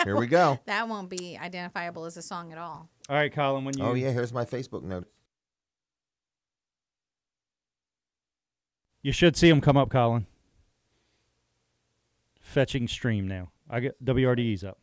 Here we go. That won't be identifiable as a song at all. All right, Colin, when you... Oh, yeah, here's my Facebook notice. You should see them come up, Colin. Fetching stream now. I get WRDE's up.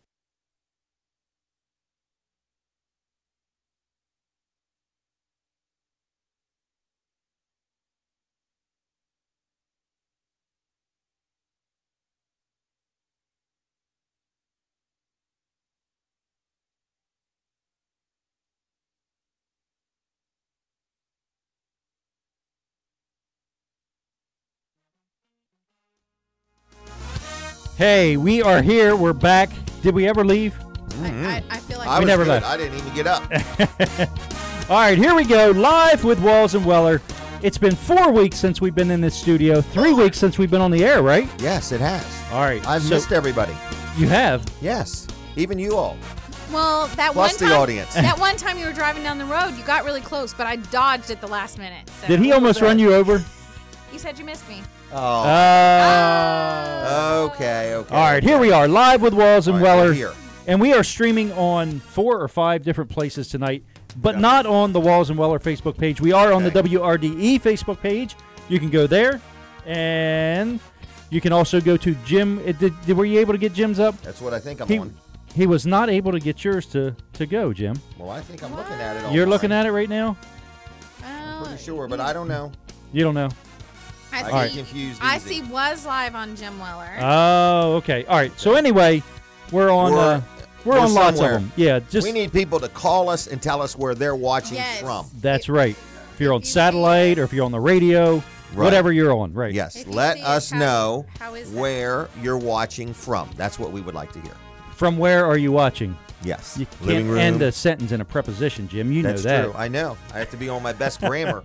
Hey, we are here. We're back. Did we ever leave? I feel like I We was never good. left. I didn't even get up. All right, here we go. Live with Walls and Weller. It's been 4 weeks since we've been in this studio. 3 weeks since we've been on the air, right? Yes, it has. All right. I've so missed everybody. You have? Yes, even you all. Well, that Plus one the time, audience. That one time you were driving down the road, you got really close, but I dodged at the last minute. So. Did he almost run you over? You said you missed me. Oh. Okay. All right, here we are, live with Walls and All right, Weller. we're here. And we are streaming on 4 or 5 different places tonight, but not on the Walls and Weller Facebook page. We are on the WRDE Facebook page. You can go there, and you can also go to Jim. Were you able to get Jim's up? That's what I think I'm on. He was not able to get yours to go, Jim. Well, I think I'm looking at it. You're looking at it right now? I'm pretty sure, but I don't know. You don't know? I get confused. I easy. see was live on Jim Weller. Oh, okay. All right. So anyway, we're on we're on lots of somewhere. them. Yeah, just we need people to call us and tell us where they're watching Yes. from. that's right. If you're on satellite or if you're on the radio, Right. whatever you're on, right? Yes, If you let see us it, know how is that? where you're watching from. That's what we would like to hear. From where are you watching? Yes, You living can't room. end a sentence in a preposition, Jim. You That's know that. true. I know. I have to be on my best grammar.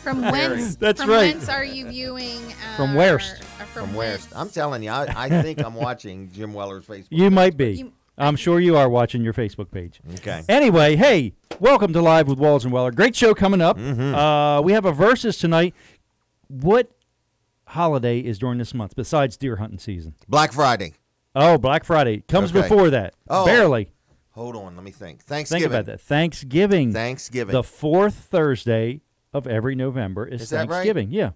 From whence? That's from right. Whence are you viewing? From where'st? From where? I'm telling you, I think I'm watching Jim Weller's Facebook. You might be. You- I'm sure you are watching your Facebook page. Okay. Anyway, hey, welcome to Live with Walls and Weller. Great show coming up. Mm-hmm. We have a versus tonight. What holiday is during this month besides deer hunting season? Black Friday. Oh, Black Friday comes Okay. before that. Oh. Barely. Hold on, let me think. Think Thanksgiving. about that. Thanksgiving. Thanksgiving. The 4th Thursday of every November is that right? Thanksgiving. Yeah.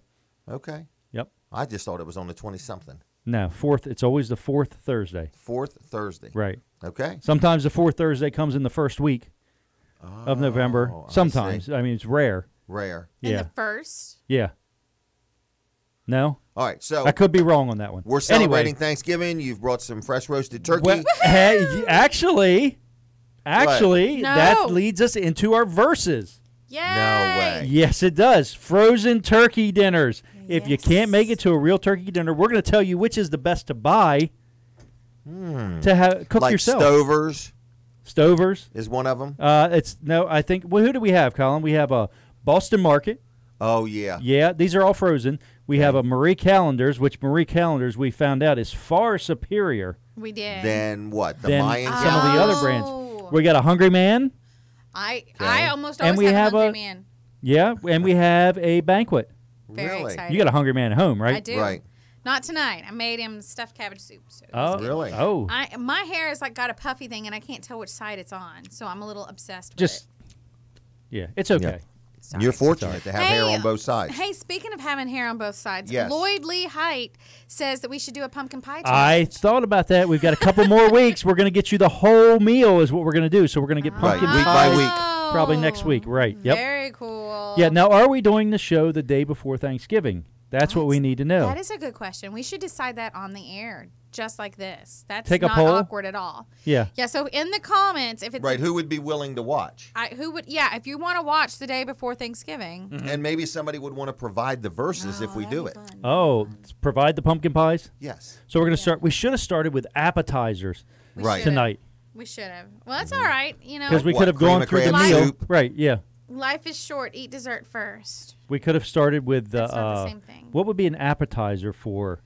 Okay. Yep. I just thought it was on the 20-something. No, 4th. It's always the 4th Thursday. 4th Thursday. Right. Okay. Sometimes the 4th Thursday comes in the first week of November. Oh, I Sometimes. see. I mean, it's rare. Rare. And Yeah. the first. Yeah. No? All right, so I could be wrong on that one. we're celebrating Anyway, Thanksgiving. You've brought some fresh roasted turkey. well, hey, actually, No. that leads us into our verses. Yay! No way. Yes, it does. Frozen turkey dinners. If you Yes. can't make it to a real turkey dinner, we're going to tell you which is the best to buy to cook like yourself. Stovers Stovers. is one of them. I think. Well, who do we have, Colin? We have a Boston Market. Oh, yeah. Yeah, these are all frozen. We have a Marie Callender's, which Marie Callender's we found out is far superior We did. Then what? The than Mayan some of the other Oh. brands. We got a Hungry Man. I Okay. almost And always we have have a a- Hungry Man. Yeah, and we have a Banquet. Very Really? excited. You got a Hungry Man at home, right? I do. Right. Not tonight. I made him stuffed cabbage soup. So it was Oh, good. Really? Oh, My hair is like got a puffy thing, and I can't tell which side it's on. So I'm a little obsessed just with yeah, it's okay. it. Sorry. You're fortunate to have hair on both sides. Hey, speaking of having hair on both sides, Yes. Lloyd Lee Height says that we should do a pumpkin pie I challenge. thought about that. We've got a couple more weeks. We're going to get you the whole meal is what we're going to do. So we're going to get Right, pumpkin week pie by week. probably next week. Right. Yep. Very cool. Yeah. Now, are we doing the show the day before Thanksgiving? That's what we need to know. That is a good question. We should decide that on the air, just like this. That's Take a not poll? awkward at all. Yeah. Yeah. So in the comments, if it's Right, who would be willing to watch? if you want to watch the day before Thanksgiving, And maybe somebody would want to provide the verses if we do it. Oh, provide the pumpkin pies. Yes. So we're going to start. We should have started with appetizers Right. should've. tonight We should have. Well, that's all right. You know, because we What, could have cream gone of through the crab meal. soup? Right. Yeah. life is short. Eat dessert first. We could have started with That's not the same thing. what would be an appetizer for?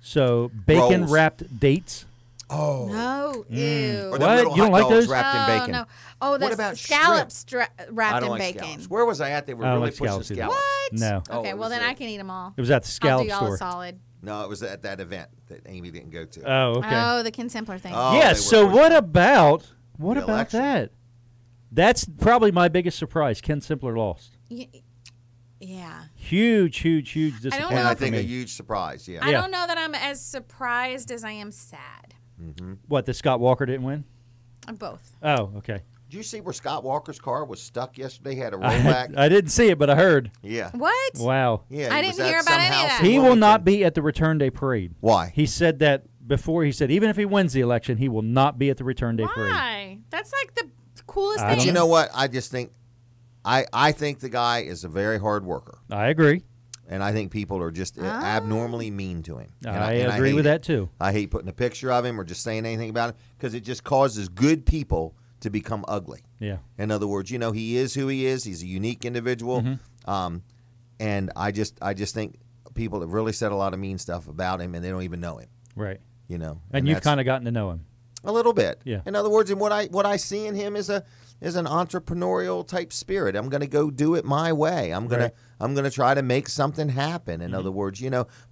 So bacon Rolls. wrapped dates. Oh. No, Or ew. the What? little You don't hot like dogs those? wrapped in bacon. No. Oh, that's about scallops I wrapped don't in like bacon. scallops. Where was I at? They were I don't really like pushing scallops either. scallops. What? No. Oh, Okay, it well was then a- I can eat them all. It was at the I'll scallop do y'all store. a solid. No, it was at that event that Amy didn't go to. Oh, okay. Oh, the Ken Simpler thing. Oh, Yeah, they so were- what about The that? election. That's probably my biggest surprise. Ken Simpler lost. Yeah. Huge disappointment. know And I if think for a me. huge surprise. Yeah. I Yeah. don't know that I'm as surprised as I am sad. What, that Scott Walker didn't win? Both. Oh, okay. Did you see where Scott Walker's car was stuck yesterday? He had a rollback. I didn't see it, but I heard. Yeah. What? Wow. Yeah. I he didn't was hear at about some any of house that. in He will Wilmington. not be at the Return Day Parade. Why? He said that before. He said even if he wins the election, he will not be at the Return Day Parade. Why? That's like the coolest I thing. don't But you know what? I just think, I think the guy is a very hard worker, I agree. and I think people are just abnormally mean to him. And I and agree hate with it. that too. I hate putting a picture of him or just saying anything about him because it just causes good people to become ugly. Yeah. In other words, he is who he is. He's a unique individual, Mm-hmm. and I just think people have really said a lot of mean stuff about him, and they don't even know him. Right. And you've that's- kind of gotten to know him. a little bit. Yeah. In other words, and what I see in him is an entrepreneurial type spirit. I'm going to go do it my way. I'm going to try to make something happen. In other words,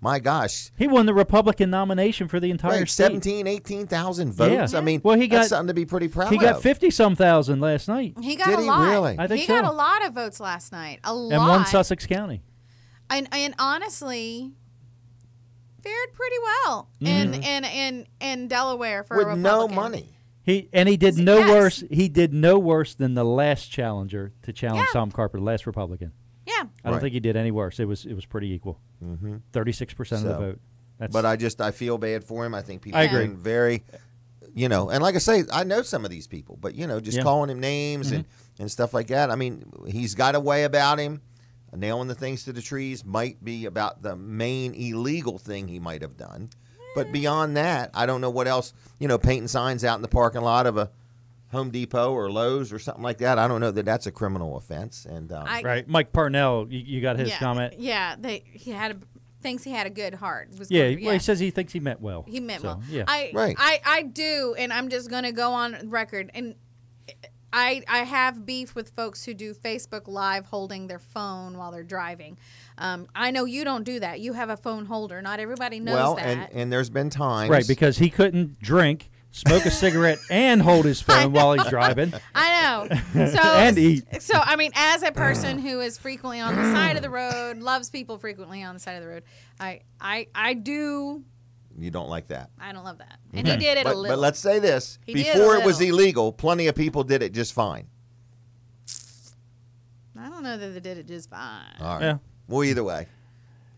my gosh, He won the Republican nomination for the entire right, state. 17, 18,000 votes. Yeah. I mean, Well, he that's got- something to be pretty proud He got of. 50-some thousand last night He got Did a he lot. really? I think he got so. a lot of votes last night. A lot. and won Sussex County. And honestly, fared pretty well in Delaware for a with no Republican. money. He did Yes. no worse. He did no worse than the last challenger to challenge Yeah. Tom Carper, the last Republican. Yeah. I don't Right. think he did any worse. It was pretty equal. 36% of the So, vote. That's, But I feel bad for him. I think people I are agree. being very, and like I say, I know some of these people, but just Yeah. calling him names and stuff like that. I mean, he's got a way about him. Nailing the things to the trees might be about the main illegal thing he might have done. But beyond that, I don't know what else, painting signs out in the parking lot of a Home Depot or Lowe's or something like that. I don't know that that's a criminal offense. And right. Mike Parnell, you got his comment? Yeah, thinks he had a good heart. Yeah, well, he says he thinks he meant well. He meant So, well. Yeah. Right. I do, and I'm just going to go on record. And I have beef with folks who do Facebook Live holding their phone while they're driving. I know you don't do that. You have a phone holder. Not everybody knows that. and there's been times. Right, because he couldn't drink, smoke a cigarette, and hold his phone while he's driving. I know. So And eat. So I mean, as a person who is frequently on the side of the road, loves people frequently on the side of the road, I do. You don't like that. I don't love that. And he did it a little. But let's say this. He did a Before it was little. illegal, plenty of people did it just fine. I don't know that they did it just fine. All right. Yeah. Well, either way.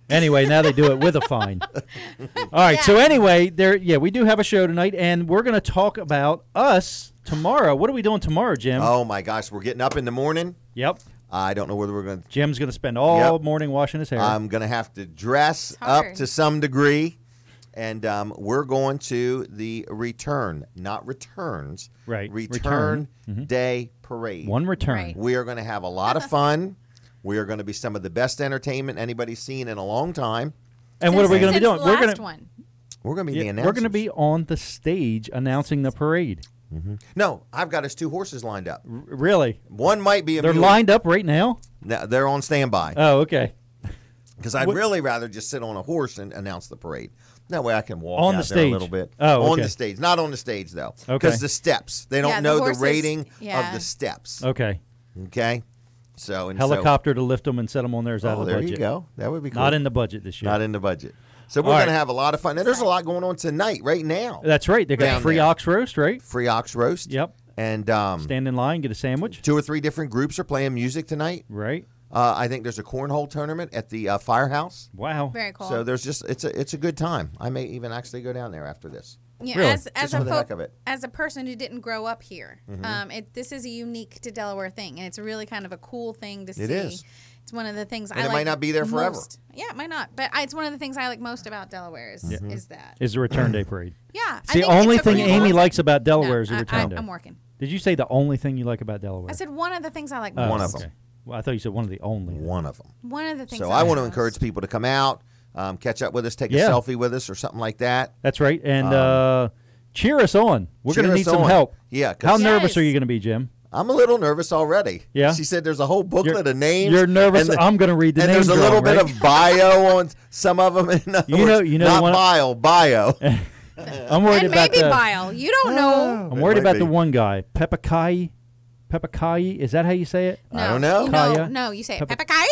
Anyway, now they do it with a fine. All right. Yeah. So anyway, we do have a show tonight, and we're going to talk about us tomorrow. What are we doing tomorrow, Jim? Oh, my gosh. We're getting up in the morning. Yep. I don't know whether we're going to. Jim's going to spend all Yep. morning washing his hair. I'm going to have to dress It's up hard. to some degree. And we're going to the return, not returns. Right. Return Return. Day Parade. One return. Right. We are going to have a lot of fun. We are going to be some of the best entertainment anybody's seen in a long time. And what are we going to be Since doing? the We're last going one. We're going to be the we're announcers. going to be on the stage announcing the parade. No, I've got us 2 horses lined up. Really? One might be a They're mule. lined up right now? No, they're on standby. Oh, okay. Because I'd really rather just sit on a horse and announce the parade. That way I can walk On out the there a stage. little bit. Oh, On okay. the stage. Not on the stage, though. Okay. Because the steps. They don't Yeah, the know the horses- rating of yeah. the steps. Okay. Okay? So Helicopter to lift them and set them on there is out Oh, of the there budget. you go. That would be cool. Not in the budget this year. Not in the budget. So we're All going to right. have a lot of fun. And there's a lot going on tonight, right now. That's right. They got Down free there. ox roast, right? Free ox roast. Yep. And Stand in line, get a sandwich. 2 or 3 different groups are playing music tonight. Right. I think there's a cornhole tournament at the firehouse. Wow. Very cool. So there's just it's a good time. I may even actually go down there after this. Yeah, Really? as Just a for the heck of it. as a person who didn't grow up here, this is a unique to Delaware thing, and it's really kind of a cool thing to see. It is. It's one of the things And I it like. might not be there forever. most. Yeah, it might not, but it's one of the things I like most about Delaware is that. Is the return day parade. Yeah, I It's the think only it's a thing pretty Amy cool likes thing. about Delaware No, is the return day. I'm working. Did you say the only thing you like about Delaware? I said one of the things I like Oh, most. One of okay. them. Well, I thought you said one of the only. One of them. One of the things. So I I like want to most. encourage people to come out, catch up with us, take Yeah. a selfie with us or something like that. That's right. And cheer us on. We're going to Cheer need us some on. help. Yeah. 'cause How nervous Yes. are you going to be, Jim? I'm a little nervous already. Yeah? She said there's a whole booklet of names. You're nervous. and I'm going to read the and names there's a little wrong, bit right? of bio on some of them. In other words, you know not the one- bio. I'm worried And about maybe the. bile. You don't know. I'm worried It might about the be. one guy, Pepakai. Pepakai, is that how you say it? I don't know. Kaya? No, you say it. Peppa- Peppakai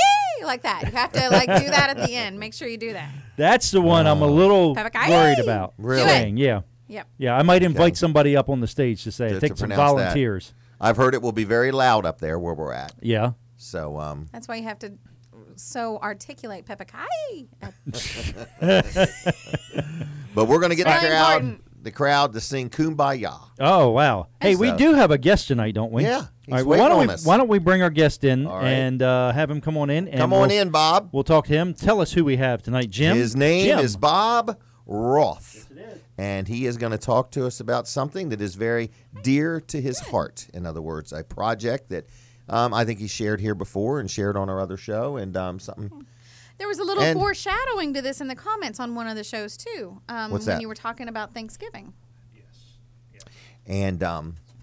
like that. You have to like do that at the end. Make sure you do that. That's the one I'm a little Pepakai? worried about. Really? Saying, yeah. Yep. Yeah, I might invite Okay. somebody up on the stage to say it. To Take some pronounce that. volunteers. I've heard it will be very loud up there where we're at. Yeah. So, That's why you have to so articulate Peppakai. but we're going to get Very important. the crowd to sing Kumbaya. Oh wow! Hey, we So- do have a guest tonight, don't we? Yeah, he's All right. waiting Why don't on we us. Why don't we bring our guest in All right. and have him come on in? And Come on we'll- in, Bob. We'll talk to him. Tell us who we have tonight, Jim. His name Jim. is Bob Roth. And he is going to talk to us about something that is very dear to his heart. In other words, a project that I think he shared here before and shared on our other show, and something. There was a little And- foreshadowing to this in the comments on one of the shows too. What's when that? you were talking about Thanksgiving. And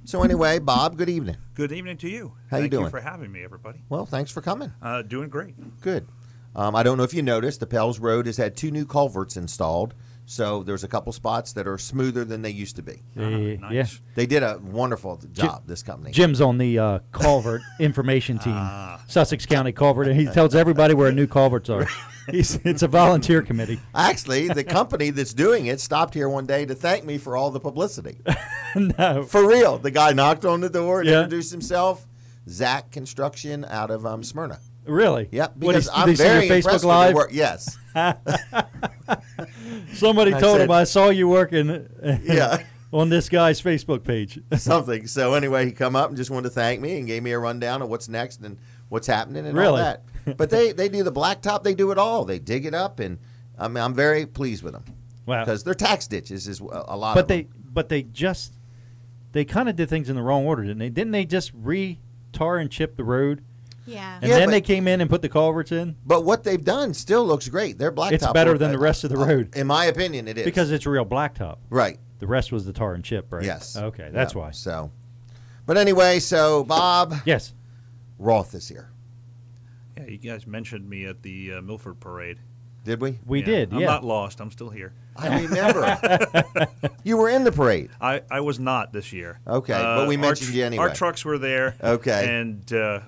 so anyway, Bob, good evening. Good evening to you. How you Thank doing? you for having me, everybody. Well, thanks for coming. Doing great. Good. I don't know if you noticed, the Pels Road has had 2 new culverts installed, so there's a couple spots that are smoother than they used to be. Yeah. Nice. They did a wonderful job, this company. Jim's on the culvert information team, Sussex County Culvert, and he tells everybody where new culverts are. It's a volunteer committee. Actually, the company that's doing it stopped here one day to thank me for all the publicity. No. For real. The guy knocked on the door and Yeah. introduced himself. Zach Construction out of Smyrna. Really? Yep, What, because did I'm they see your very Facebook impressed with Live? the work. Yes. Somebody I told said- him I saw you working Yeah. on this guy's Facebook page. Something. So anyway, he come up and just wanted to thank me and gave me a rundown of what's next and what's happening and all Really? that. But they do the blacktop. They do it all. They dig it up, and I mean, I'm very pleased with them. Wow. Because they're tax ditches is a lot of them. But they kind of did things in the wrong order, didn't they? Didn't they just tar and chip the road? Yeah. And Yeah, then but- they came in and put the culverts in? But what they've done still looks great. Their blacktop. It's better work, than the rest of the road. In my opinion, it is. Because it's real blacktop. right. The rest was the tar and chip, right? Yes. Okay, that's Yeah. why. So, but anyway, so Bob Yes. Roth is here. Yeah, you guys mentioned me at the Milford Parade. Did we? We Yeah, did, I'm yeah. not lost. I'm still here. I remember. You were in the parade. I was not this year. Okay, but we our mentioned you anyway. Our trucks were there. Okay. And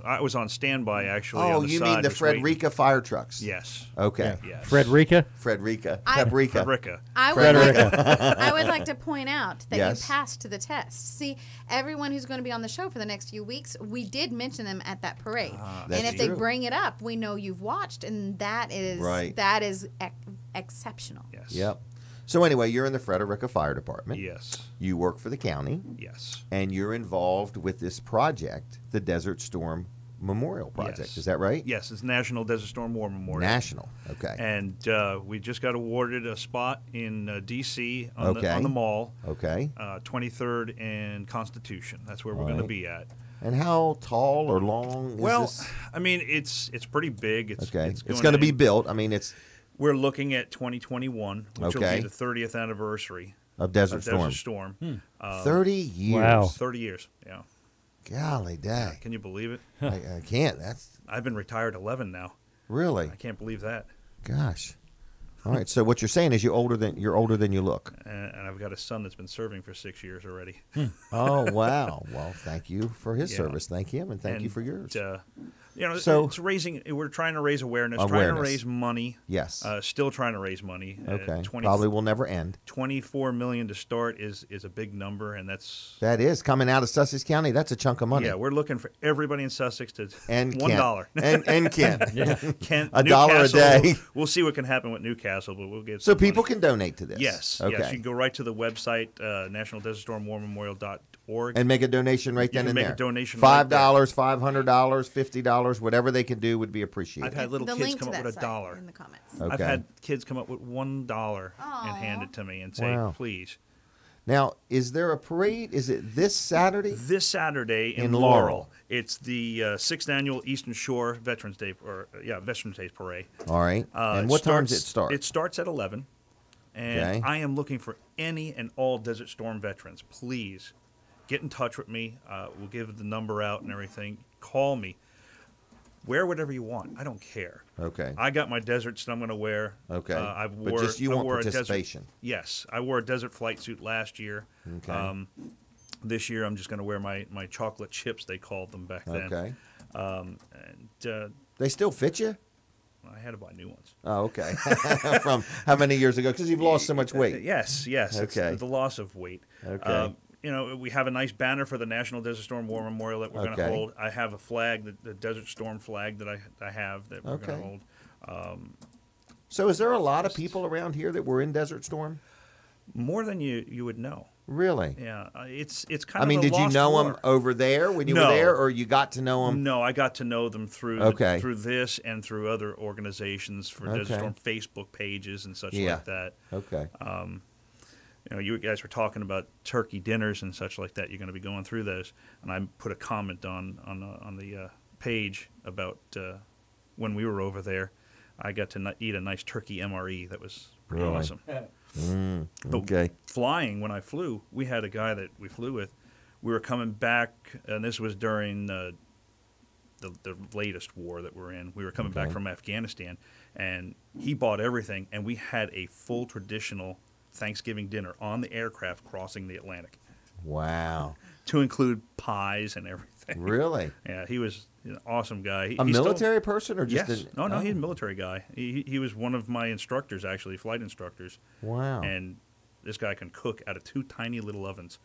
I was on standby, actually. Oh, on the you side, mean the was waiting. Frederica fire trucks? Yes. Okay. Yes. Frederica? Frederica. I- Paprika. Frederica. I would, like, Frederica. I would like to point out that Yes. you passed the test. See, everyone who's going to be on the show for the next few weeks, we did mention them at that parade. That's And if they true. bring it up, we know you've watched, and that is Right. exceptional. Yes. Yep. So anyway, you're in the Frederica Fire Department. Yes. You work for the county, Yes. and you're involved with this project, the Desert Storm Memorial Project. Yes. Is that right? Yes, it's National Desert Storm War Memorial. National. Okay. And we just got awarded a spot in D.C. on, Okay. on the mall, Okay. 23rd and Constitution. That's where we're going to Right. be at. And how tall or long is Well, this? I mean, it's pretty big. It's Okay. It's going going to be built. I mean, it's We're looking at 2021, which will Okay. be the 30th anniversary of Desert of Storm. Desert Storm. 30 years. Wow. 30 years. Yeah. Golly day. Can you believe it? I can't. That's I've been retired 11 now. really. I can't believe that. Gosh. All right. So what you're saying is you're older than you look. And I've got a son that's been serving for 6 years already. Oh wow. Well, thank you for his Yeah. service. Thank him, and thank you And, for yours. So So- it's raising. We're trying to raise awareness, trying to Awareness. raise money. Yes. Still trying to raise money. Okay. Probably will never end. 24 million to start is a big number, and that's That is coming out of Sussex County. That's a chunk of money. yeah. We're looking for everybody in Sussex to and $1. Kent. and Kent. Kent, $1 a Newcastle, day. We'll see what can happen with Newcastle, but we'll get So some people money. can donate to this. Yes, Okay. yes. You can go right to the website, nationaldesertstormwarmemorial.org. And make a donation right then can and make a there. donation right there. $5, $500, $50, whatever they can do would be appreciated. I've had little the kids link come to up that with a site dollar. in the comments. Okay. I've had kids come up with $1 Aw. and hand it to me and say, Wow. please. Now, is there a parade? Is it this Saturday? This Saturday in In Laurel, Laurel. it's the 6th annual Eastern Shore Veterans Day, Veterans Day Parade. All right. And what time does it start? It starts at 11, and Okay. I am looking for any and all Desert Storm veterans. Please get in touch with me. We'll give the number out and everything. Call me. Wear whatever you want. I don't care. Okay. I got my deserts that I'm going to wear. Okay. But just you I want wore a participation. Yes, I wore a desert flight suit last year. Okay. This year, I'm just going to wear my chocolate chips, they called them back then. Okay. And They still fit you? I had to buy new ones. Oh, okay. From how many years ago? Because you've lost so much weight. Yes. It's Okay. the loss of weight. Okay. We have a nice banner for the National Desert Storm War Memorial that we're going to Okay. hold. I have a flag, the Desert Storm flag that I have that we're going to Okay. hold. So is there a lot of people around here that were in Desert Storm? More than you would know. Really? Yeah, it's kind I of mean, a did you lost know war. them over there when you No. were there, or you got to know them? No, I got to know them through Okay. through this and through other organizations for Okay. Desert Storm Facebook pages and such Yeah. like that. Okay. You guys were talking about turkey dinners and such like that. You're going to be going through those, and I put a comment on the page about when we were over there. I got to eat a nice turkey MRE. That was pretty Really? awesome. But Okay. flying, when I flew, we had a guy that we flew with. We were coming back, and this was during the latest war that we're in. We were coming back Okay. from Afghanistan, and he bought everything, and we had a full traditional Thanksgiving dinner on the aircraft crossing the Atlantic, Wow. to include pies and everything. Really? Yeah, he was an awesome guy. A He's still- military person or just Yes. an? No, he's a military guy. He was one of my instructors, actually, flight instructors. Wow. And this guy can cook out of 2 tiny little ovens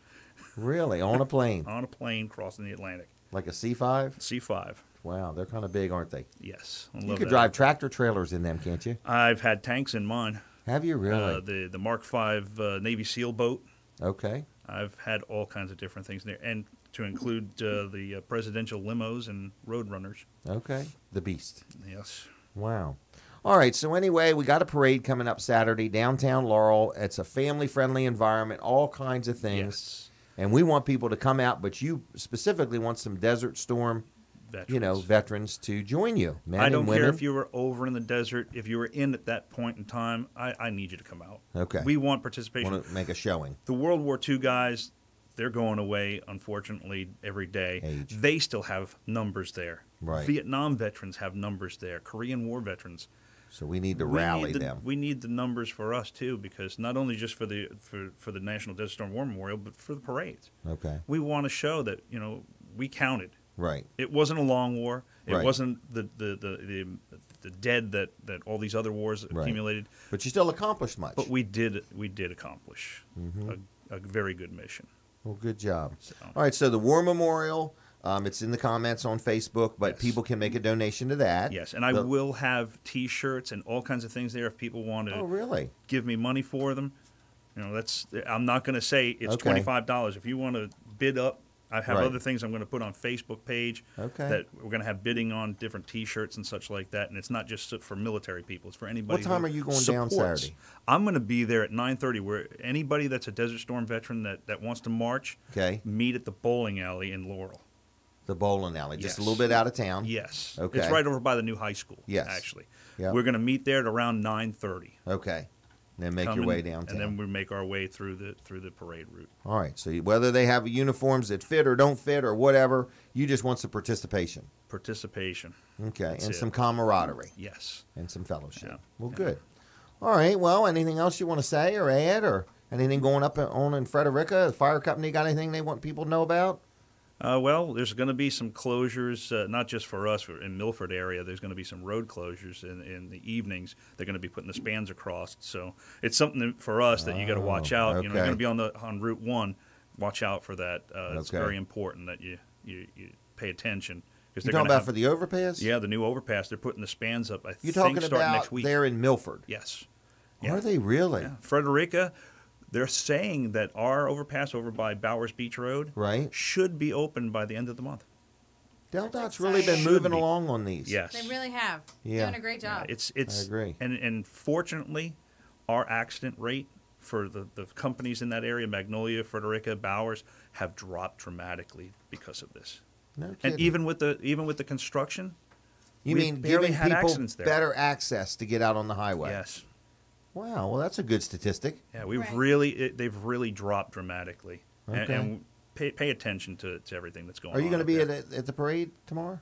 Really? On a plane? on a plane crossing the Atlantic. Like a C5? C5. Wow, they're kind of big, aren't they? Yes. I You love could that. drive tractor trailers in them, can't you? I've had tanks in mine. Have you really? The Mark V Navy SEAL boat. Okay. I've had all kinds of different things there, and to include the presidential limos and road runners. Okay. The Beast. Yes. Wow. All right. So anyway, we got a parade coming up Saturday, downtown Laurel. It's a family-friendly environment, all kinds of things. Yes. And we want people to come out, but you specifically want some Desert Storm, Veterans. veterans to join you, men I don't and women. care if you were over in the desert, if you were in at that point in time. I need you to come out. Okay. We want participation. Want to make a showing. The World War II guys, they're going away, unfortunately, every day. Age. They still have numbers there. Right. Vietnam veterans have numbers there. Korean War veterans. So we need to We rally need the- them. We need the numbers for us too, because not only just for the National Desert Storm War Memorial, but for the parades. Okay. We want to show that we counted. Right. It wasn't a long war. It Right. wasn't the dead that all these other wars Right. accumulated. But you still accomplished much. But we did accomplish Mm-hmm. a very good mission. Well, good job. So- All right, so the War Memorial, it's in the comments on Facebook, but Yes. people can make a donation to that. Yes, and I The- will have T-shirts and all kinds of things there if people want to Oh, really? give me money for them. I'm not going to say it's Okay. $25. If you want to bid up, I have Right. other things I'm going to put on Facebook page Okay. that we're going to have bidding on different T-shirts and such like that. And it's not just for military people; it's for anybody. What time who are you going down supports. Saturday? I'm going to be there at 9:30. Where anybody that's a Desert Storm veteran that wants to march, Okay. meet at the bowling alley in Laurel. The bowling alley, just Yes. a little bit out of town. Yes, Okay. it's right over by the new high school. Yes. actually, Yep. we're going to meet there at around 9:30. Okay. Then make Come your way and- downtown. and then we make our way through the parade route. All right. So whether they have uniforms that fit or don't fit or whatever, you just want some participation. Participation. Okay. That's and it. some camaraderie Yes. and some fellowship. Yeah. Well, Yeah. good. All right. Well, anything else you want to say or add or anything going up on in Frederica? The fire company got anything they want people to know about? Well, there's going to be some closures, not just for us in Milford area. There's going to be some road closures in the evenings. They're going to be putting the spans across. So it's something for us that you got to watch out. okay. You're going to be on Route 1. Watch out for that. It's Okay. very important that you pay attention. Because You talking about for the overpass? Yeah, the new overpass. They're putting the spans up, I You're think, talking starting about next week. there in Milford. Yes. Are they really? Yeah. Frederica, they're saying that our overpass over by Bowers Beach Road Right. should be open by the end of the month. Dot's really been exciting. moving Should be. along on these. Yes. They really have. Yeah. Doing a great job. It's I agree. And fortunately, our accident rate for the companies in that area, Magnolia, Frederica, Bowers, have dropped dramatically because of this. No And kidding. even with the construction, You we've mean barely giving had people accidents there. better access to get out on the highway? yes, Wow. Well, that's a good statistic. yeah, Right. they've really dropped dramatically. Okay. And pay attention to everything that's going on. Are you going to be up there. at the parade tomorrow?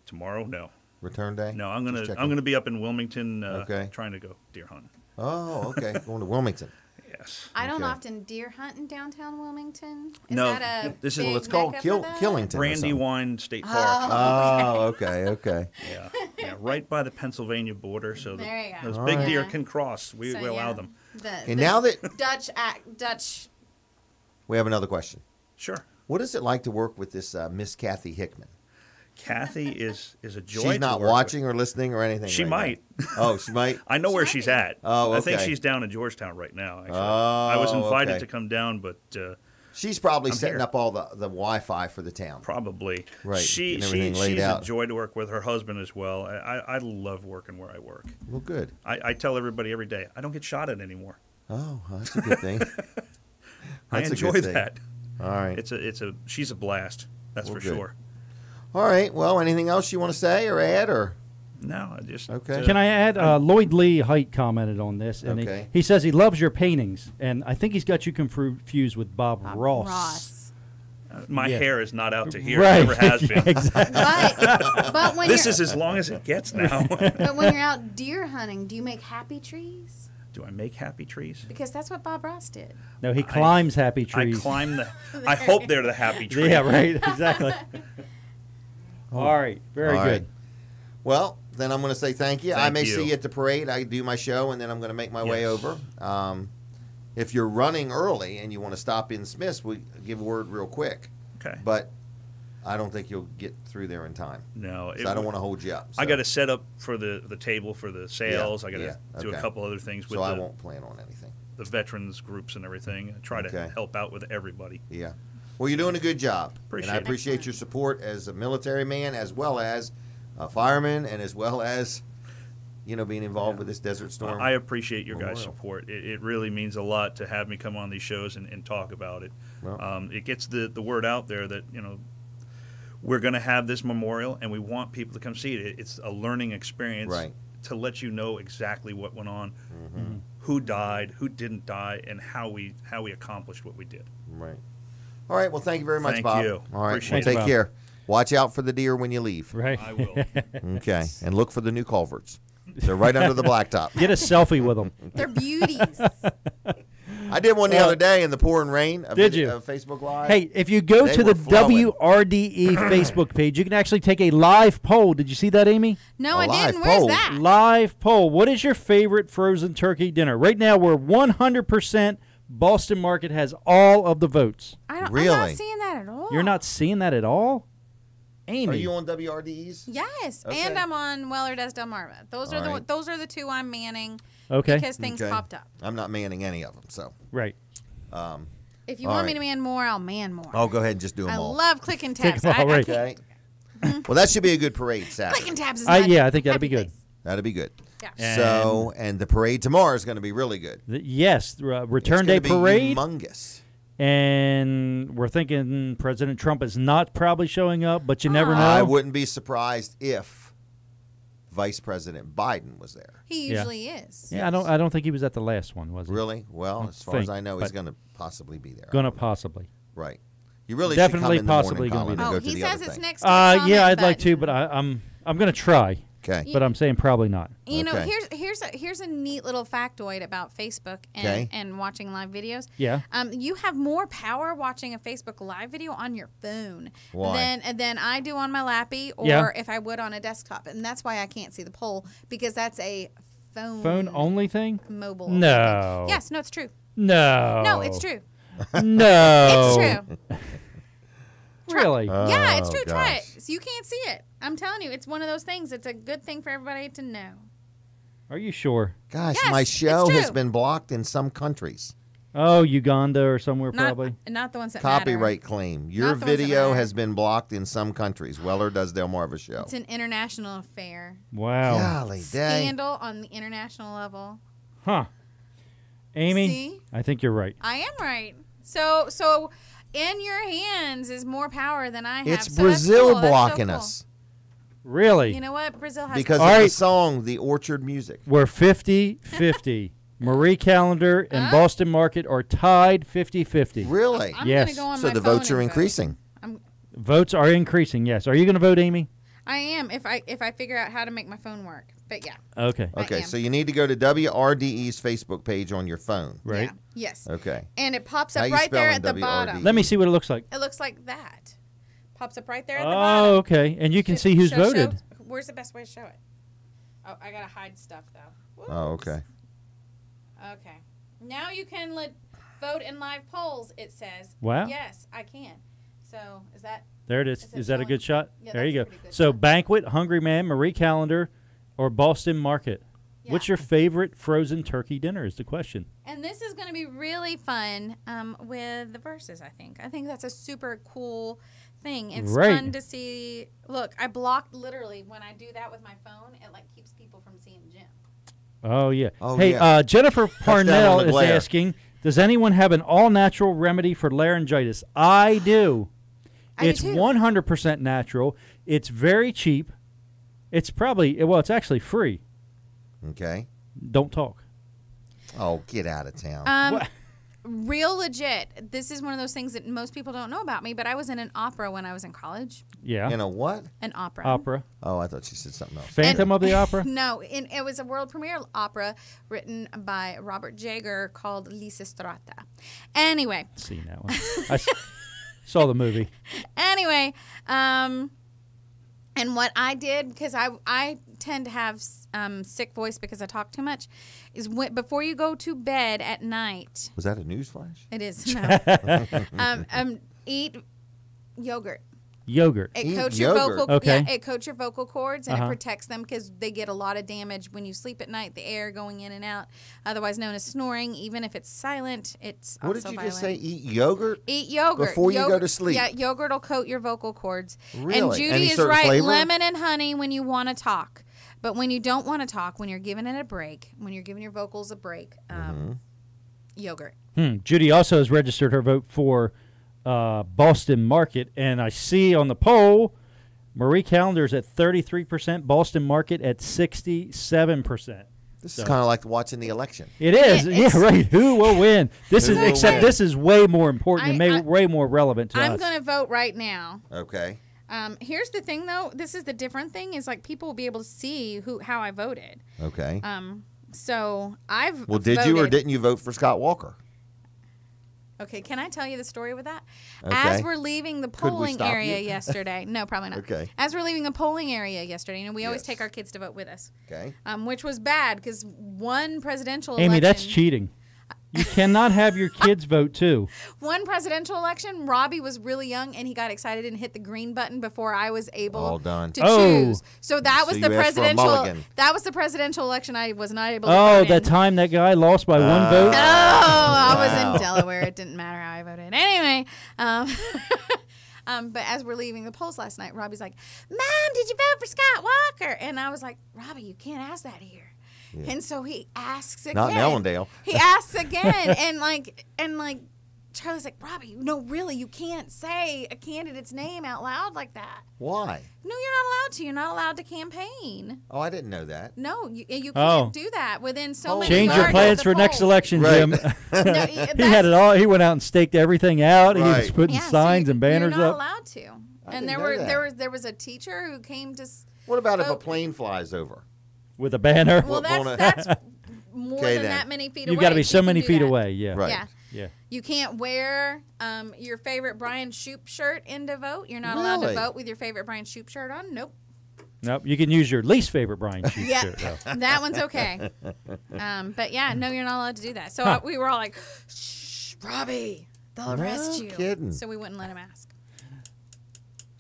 Tomorrow? No. Return day? No, I'm Just checking. gonna be up in Wilmington Okay. trying to go deer hunting. Oh, okay. Going to Wilmington. Yes. I don't Okay. often deer hunt in downtown Wilmington. Is No, that a this is- big Well, it's called mecca for that? Killington. or something. Brandywine State Park. Oh, okay, okay. Yeah, right by the Pennsylvania border, so There you go. those All big right. deer can cross. We So, allow yeah, them. And now that Dutch. we have another question. Sure. What is it like to work with this Miss Kathy Hickman? Kathy is a joy. She's to not work watching or listening or anything. She right might. now. Oh, she might. I know where She she's might at. Oh, I think okay. she's down in Georgetown right now. Actually, Oh, I was invited okay. to come down, but She's probably I'm setting here. up all the Wi-Fi for the town. probably Right, She getting everything laid she's out. a joy to work with. Her husband as well. I love working where I work. Well, good. I tell everybody every day I don't get shot at anymore. Oh, that's a good thing. I That's a enjoy good thing. that. All right. She's a blast. That's Well, for good. sure. All right. Well, anything else you want to say or add or? No, I just Okay. Can I add? Lloyd Lee Height commented on this, and Okay. he says he loves your paintings, and I think he's got you confused with Bob Ross. my Yeah. hair is not out to here. Right. It never has been. Exactly. But when This you're, is as long as it gets now. but when you're out deer hunting, do you make happy trees? Do I make happy trees? Because that's what Bob Ross did. No, he climbs happy trees. I climb the. I hope they're the happy tree. Yeah, right. Exactly. All right. Very All good. right. Well, then I'm going to say thank you. I Thank may you. see you at the parade. I do my show, and then I'm going to make my way Yes. over. If you're running early and you want to stop in Smith's, we give a word real quick. Okay. But I don't think you'll get through there in time. No, So I don't want to hold you up. I so- got to set up for the table for the sales. I got to yeah, do a okay. couple other things with So I the, won't plan on anything. the veterans groups and everything. Try to Okay. help out with everybody. Yeah. Well, you're doing a good job. Appreciate and I it. appreciate your support as a military man, as well as a fireman, and as well as, being involved with this Desert Storm. I appreciate your guys' Memorial. support. It really means a lot to have me come on these shows and talk about it. Well. It gets the word out there that we're going to have this memorial and we want people to come see it. It's a learning experience Right. to let you know exactly what went on, Mm-hmm. who died, who didn't die, and how we accomplished what we did. Right. All right. Well, thank you very much, Thank Bob. you. All right. Appreciate Well, take it. care. Watch out for the deer when you leave. Right. I will. Okay. And look for the new culverts. They're right under the blacktop. Get a selfie with them. They're beauties. I did one the other day in the pouring rain. Did you? Facebook Live. Hey, if you go They to the were flowing. WRDE Facebook page, you can actually take a live poll. Did you see that, Amy? No, A I live didn't. Where's poll? that? Live poll. What is your favorite frozen turkey dinner? Right now, we're 100%. Boston Market has all of the votes. I'm Really? not seeing that at all. You're not seeing that at all? Amy. Are you on WRDEs? Yes, Okay. and I'm on Weller Des Delmarva. Those are All the right. those are the two I'm manning Okay. because things Okay. popped up. I'm not manning any of them, so. Right. If you All want me right. to man more, I'll man more. I'll go ahead and just do them I all. love clicking tabs. them all, right. Okay. Well, that should be a good parade Saturday. Clicking tabs is Yeah, I think that'd be good. That'd be good. Yeah. So, and the parade tomorrow is going to be really good. Yes, Return It's Day gonna be Parade. humongous. And we're thinking President Trump is not probably showing up, but you never know. I wouldn't be surprised if Vice President Biden was there. He Yeah. usually is. Yeah, I don't think he was at the last one, was he? Really? Well, Don't as far as think, I know, he's but- going to possibly be there. Gonna possibly. Right. You really Definitely should come in the possibly morning, gonna Colin, be and Oh, go to he the says other it's thing. next. to the comment Yeah, I'd like to, button. but I'm gonna try. Okay. But I'm saying probably not. You know, Okay. here's a neat little factoid about Facebook and, Okay. and watching live videos. Yeah. You have more power watching a Facebook live video on your phone Why? than I do on my lappy or Yeah. if I would on a desktop, and that's why I can't see the poll because that's a phone Phone only thing? mobile. No. Yes, no, it's true. No. No, it's true. No. It's true. Really? Yeah, it's Oh, true. Try gosh. it. So you can't see it. I'm telling you, it's one of those things. It's a good thing for everybody to know. Are you sure? Gosh, Yes, my it's show has true. been blocked in some countries. Oh, Uganda or somewhere Not, probably. not the ones that Copyright matter. claim. Your Not the ones that video matter. has been blocked in some countries. Weller does Delmarva show. It's an international affair. Wow. Golly dang. Scandal on the international level. Huh. Amy, See? I think you're right. I am right. So in your hands is more power than I have. It's So that's Brazil cool. That's so blocking cool. us Really? You know what? Brazil has because All of the right. song, The Orchard Music. We're 50-50. Marie Callender and Huh? Boston Market are tied 50-50. Really? I'm Yes. gonna go on So my the phone votes are and vote. increasing. Votes are increasing, yes. Are you going to vote, Amy? I am if I figure out how to make my phone work. But yeah. Okay. I Okay, am. so you need to go to WRDE's Facebook page on your phone. Right. Yeah. Yes. Okay. And it pops How up you right there spelling at the bottom. WRD? Let me see what it looks like. It looks like that. Pops up right there at the bottom. Oh, okay. And you can see who's voted. Where's the best way to show it? Oh, I gotta hide stuff though. Oh, Whoops. okay. Okay. Now you can vote in live polls. It says. Wow. Yes, I can. So is that? There it is. Is it Is that a showing? good shot? Yeah, there you that's go. a pretty good So shot. Banquet, Hungry Man, Marie Callender, or Boston Market. What's Yeah. your favorite frozen turkey dinner is the question. And this is going to be really fun with the verses, I think. I think that's a super cool thing. It's Right. fun to see. Look, I blocked literally when I do that with my phone, it like keeps people from seeing Jim. Oh, yeah. Oh, hey, yeah. Jennifer down Parnell on the is glare. asking, does anyone have an all-natural remedy for laryngitis? I do. I do It's too. 100% natural. It's very cheap. It's probably, well, it's actually free. Okay. Don't talk. Oh, get out of town. What? Real legit. This is one of those things that most people don't know about me, but I was in an opera when I was in college. Yeah. In a what? An opera. Opera. Oh, I thought you said something else. Phantom of the Opera? No, it was a world premiere opera written by Robert Jager called Lysistrata. Anyway, Seen that one. I saw the movie. anyway, and what I did, because I tend to have sick voice because I talk too much, is before you go to bed at night, Was that a news flash? it is no, eat yogurt. Yogurt. It Eat coats your yogurt. vocal, Okay. yeah, it coats your vocal cords and Uh-huh. it protects them because they get a lot of damage when you sleep at night. The air going in and out, otherwise known as snoring. Even if it's silent, it's What also did you violent. just say? Eat yogurt? Eat yogurt Before you go Yogurt- to sleep? Yeah, yogurt will coat your vocal cords. Really? And Judy Any is certain right. flavor? Lemon and honey when you want to talk, but when you don't want to talk, when you're giving it a break, when you're giving your vocals a break, yogurt. Judy also has registered her vote for Boston Market, and I see on the poll, Marie Callender's at 33%, Boston Market at 67%. This So- is kind of like watching the election. It is, Yeah, yeah, it's- right. Who will win? This Who is will except win? this is way more important and I- way more relevant to I'm us. going to vote right now. Okay. Here's the thing, though. This is the different thing is like people will be able to see how I voted. Okay. So I've Well, did you or voted- didn't you vote for Scott Walker? Okay, can I tell you the story with that? Okay. As we're leaving the Could we polling stop area you? yesterday, no, probably not. Okay. As we're leaving the polling area yesterday, we always Yes. take our kids to vote with us, Okay. which was bad because one presidential Amy, election, that's cheating. You cannot have your kids vote too. one presidential election, Robbie was really young and he got excited and hit the green button before I was able All done. to Oh. choose. So that was So the you asked for a presidential. mulligan. That was the presidential election I was not able to Oh, vote that in. time that guy lost by one vote? Oh, I was Wow. in Delaware. It didn't matter how I voted. Anyway, but as we're leaving the polls last night, Robbie's like, "Mom, did you vote for Scott Walker?" And I was like, "Robbie, you can't ask that here." And so he asks again. Not in Ellendale. He asks again, and like Charlie's like, "Robbie, no, really, you can't say a candidate's name out loud like that. Why? No, you're not allowed to. You're not allowed to campaign. Oh, I didn't know that. No, you can't Oh. do that within so Oh. many Change your yards of plans the for next polls." election, Right. Jim. No, He had it all. He went out and staked everything out. He was Right. putting Yeah, so signs and banners you're not up. allowed to. I And didn't there know were that. there was a teacher who came to. What about if a vote. plane flies over? With a banner. Well, Won't that's more Okay, than then. that many feet You've away. got to be so so you can many do feet that. away. Yeah. Right. Yeah. Yeah. You can't wear your favorite Brian Shoop shirt in to vote. You're not allowed to Really? vote with your favorite Brian Shoop shirt on. Nope. Nope. You can use your least favorite Brian Shoop Yeah, shirt, though. that one's okay. But yeah, no, you're not allowed to do that. So we were all like, "Shh, Robbie, they'll arrest No you." kidding. So we wouldn't let him ask.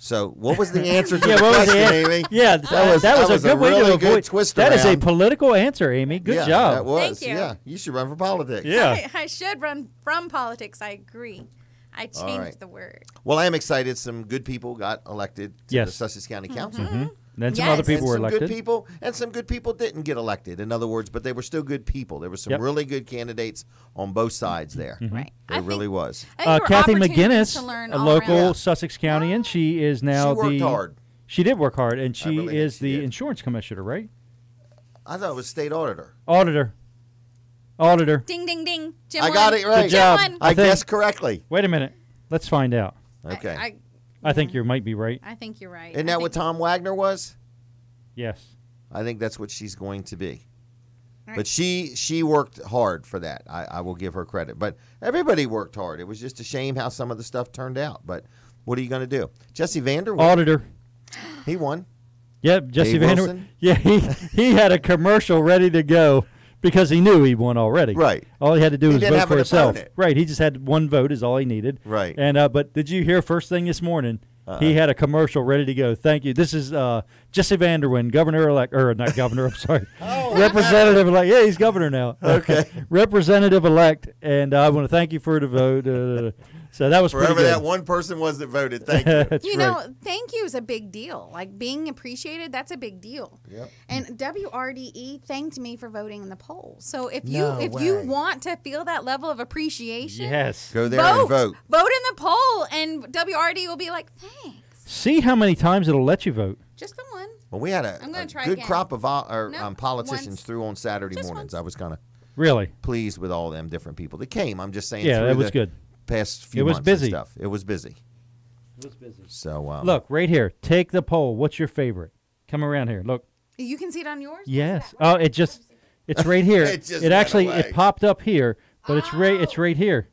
So, what was the answer to Yeah, the what was the question, an- Amy? Yeah, that was a good way really to good avoid. twist That is a around. political answer, Amy. Good Yeah, job. That was. Thank you. Yeah, you should run for politics. Yeah. I should run from politics. I agree. I changed right. the word. Well, I am excited. Some good people got elected to Yes. the Sussex County Mm-hmm. Council. Then some Yes. other people and were some elected. good people, and some good people didn't get elected. In other words, but they were still good people. There were some Yep. really good candidates on both sides there. Right. There really was. I think there were Kathy opportunities McGinnis, to learn a all local around. Sussex Countyan, she is now She worked the. hard. She did work hard, and she really think is she the did. insurance commissioner, right? I thought it was state auditor. Auditor. Auditor. Ding, ding, ding. Jim I won. got it right. Good job. Jim won. I I think- guessed correctly. Wait a minute. Let's find out. Okay. I think you might be right. I think you're right. Isn't that what Tom Wagner was? Yes. I think that's what she's going to be. All right. But she worked hard for that. I will give her credit. But everybody worked hard. It was just a shame how some of the stuff turned out. But what are you going to do? Jesse Vander, Auditor. he won. Yep, Jesse Dave Vander. Wilson? Yeah, he had a commercial ready to go because he knew he won already. Right. All he had to do He was didn't vote have for an himself. opponent. Right. He just had one vote is all he needed. Right. And but did you hear first thing this morning? He had a commercial ready to go. Thank you. This is Jesse Vanderwyn, governor-elect, or not governor, I'm sorry, representative-elect. Yeah, he's governor now. Okay. Representative-elect, and I want to thank you for the vote. So that was pretty Wherever good. that one person was that voted, thank you. That's You right. know, thank you is a big deal. Like being appreciated, that's a big deal. Yep. And WRDE thanked me for voting in the poll. So if No you way. want to feel that level of appreciation, Yes. Go there and vote. Vote in the poll, and WRDE will be like, thanks. See how many times it'll let you vote. Just the one. Well, we had I'm gonna a try good again. crop of Nope, politicians once. through on Saturday Just mornings. once. I was kind of Really? pleased with all them different people that came. I'm just saying. Yeah, through that was the good. Past few It was months busy. and stuff. It was busy. It was busy. So Look, right here. Take the poll. What's your favorite? Come around here. Look. You can see it on yours? Yes. Oh, it's right here. It just it actually went away. it popped up here, but it's right here.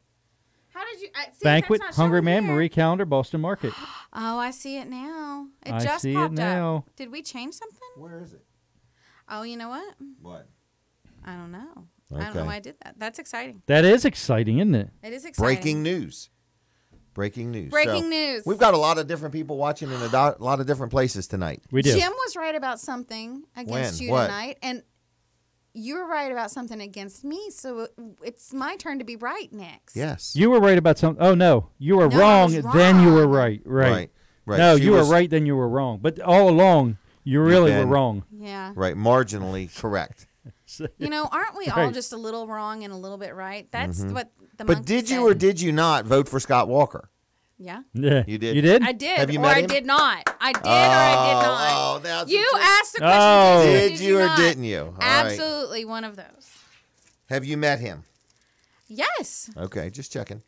How did you see, Banquet, that's not Hungry showing Man, here. Marie Calendar, Boston Market. Oh, I see it now. It I just see it popped now. up. Did we change something? where is it? Oh, you know what? What? I don't know. I don't know Okay. why I did that. That's exciting. That is exciting, isn't it? It is exciting. Breaking news. Breaking news. Breaking So, news. We've got a lot of different people watching in a lot of different places tonight. We do. Jim was right about something against When? you What? tonight, and you were right about something against me. So it's my turn to be right next. Yes. You were right about something. Oh no, you were No, I wrong. was Then you were wrong. right. Right. Right. Right. No, She you were was- right. Then you were wrong. But all along, you really were been- wrong. Yeah. Right. Marginally correct. You know, aren't we all Right. just a little wrong and a little bit right? That's what the But monkey did you said. or did you not vote for Scott Walker? Yeah. Yeah. You did? You did? I did. Have you or met I him? did not. I did or I did not. Oh, now You did asked the question. Oh. Did you or not? didn't you? All right. Absolutely one of those. Have you met him? Yes. Okay, just checking.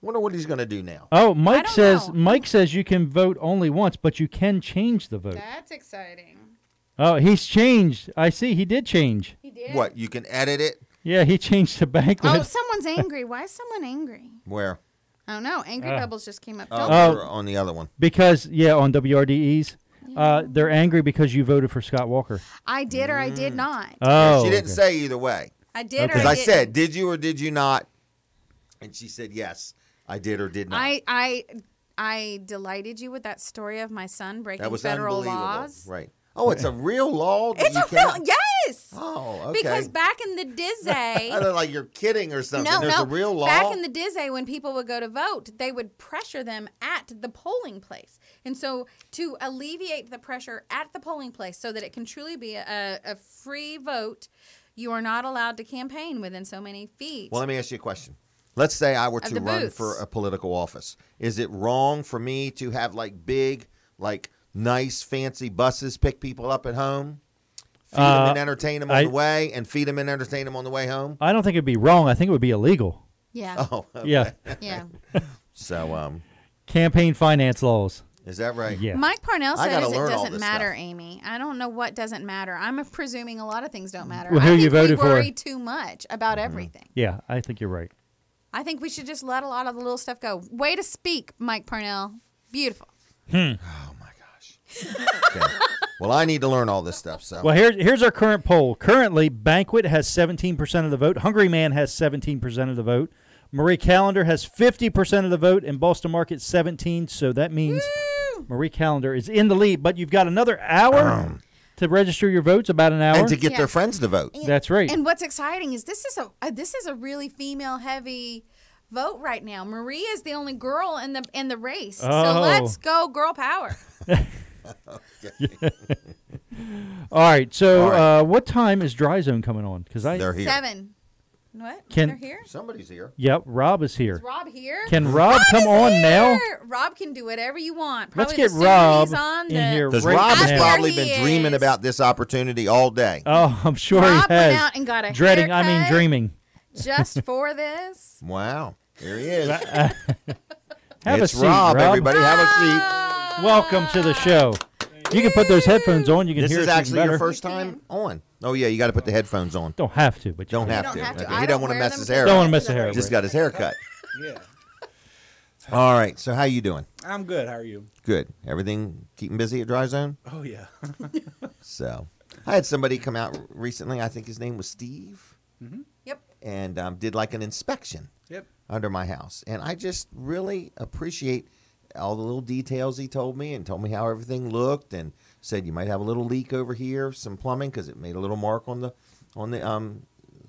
Wonder what he's going to do now. Oh, Mike don't says know. Mike says you can vote only once, but you can change the vote. That's exciting. Oh, he's changed. I see. He did change. He did. What? You can edit it? Yeah, he changed the banquet. Oh, someone's angry. Why is someone angry? Where? I don't know. Angry Bubbles just came up. Oh, Don't- we're on the other one. Because on WRDE's, they're angry because you voted for Scott Walker. I did or I did not. Oh, She didn't okay. say either way. I did or Because I I didn't. said, did you or did you not? And she said, yes, I did or did not. I delighted you with that story of my son breaking That was federal unbelievable. laws. Right. Oh, it's a real law? that It's you a real can't- yes. Oh, okay. Because back in the Dizzy, I don't like you're kidding or something. no, There's no. a real law. Back in the Dizzy, when people would go to vote, they would pressure them at the polling place, and so to alleviate the pressure at the polling place, so that it can truly be a free vote, you are not allowed to campaign within so many feet. Well, let me ask you a question. Let's say I were Of to the run booths. for a political office. Is it wrong for me to have like big, like nice, fancy buses pick people up at home, feed them and entertain them on the way, and feed them and entertain them on the way home? I don't think it'd be wrong. I think it would be illegal. yeah, Oh, okay. Yeah. yeah. So, Campaign finance laws. is that right? Yeah. Mike Parnell I says gotta it learn all doesn't this matter, stuff. Amy. I don't know what doesn't matter. I'm presuming a lot of things don't matter. Well, who I you think voted we for? worry too much about Mm-hmm. everything. Yeah, I think you're right. I think we should just let a lot of the little stuff go. Way to speak, Mike Parnell. Beautiful. Oh my gosh. Okay. Well, I need to learn all this stuff. So, Well, here's our current poll. Currently, Banquet has 17% of the vote. Hungry Man has 17% of the vote. Marie Calendar has 50% of the vote, and Boston Market 17. So that means Marie Calendar is in the lead. But you've got another hour to register your votes. About an hour. and to get Yeah. their friends to vote. That's right. And what's exciting is this is a really female heavy vote right now. Maria is the only girl in the race. Oh. So let's go girl power. All right. So All right. what time is Dry Zone coming on? Because They're here. 7. What? Can- They're here? Somebody's here. Yep, Rob is here. Is Rob here? Can Rob come is on now? here! Rob can do whatever you want. Let's Probably get the sooner Rob he's on in the- here Because right Rob has now. probably There he been dreaming is. about this opportunity all day. Oh, I'm sure Rob he went has. out and got a Dreading, haircut dreaming. just for this. Wow. There he is. Have It's a seat, Rob, everybody. Have a seat. Ah! Welcome to the show. You can put those headphones on. You can This hear is us even actually better. your first time on. Oh, yeah, you got to put the headphones on. Don't have to, but you Don't can. have don't to. have to. Okay, I he don't don't want to wear mess them his because hair Don't up. want to mess the hair. Just got his hair cut. Yeah. All right. So how you doing? I'm good. How are you? Good. Everything keeping busy at Dry Zone? Oh, yeah. So I had somebody come out recently. I think his name was Steve. Yep. And did like an inspection Yep. under my house. And I just really appreciate all the little details he told me and told me how everything looked and said you might have a little leak over here, some plumbing because it made a little mark on the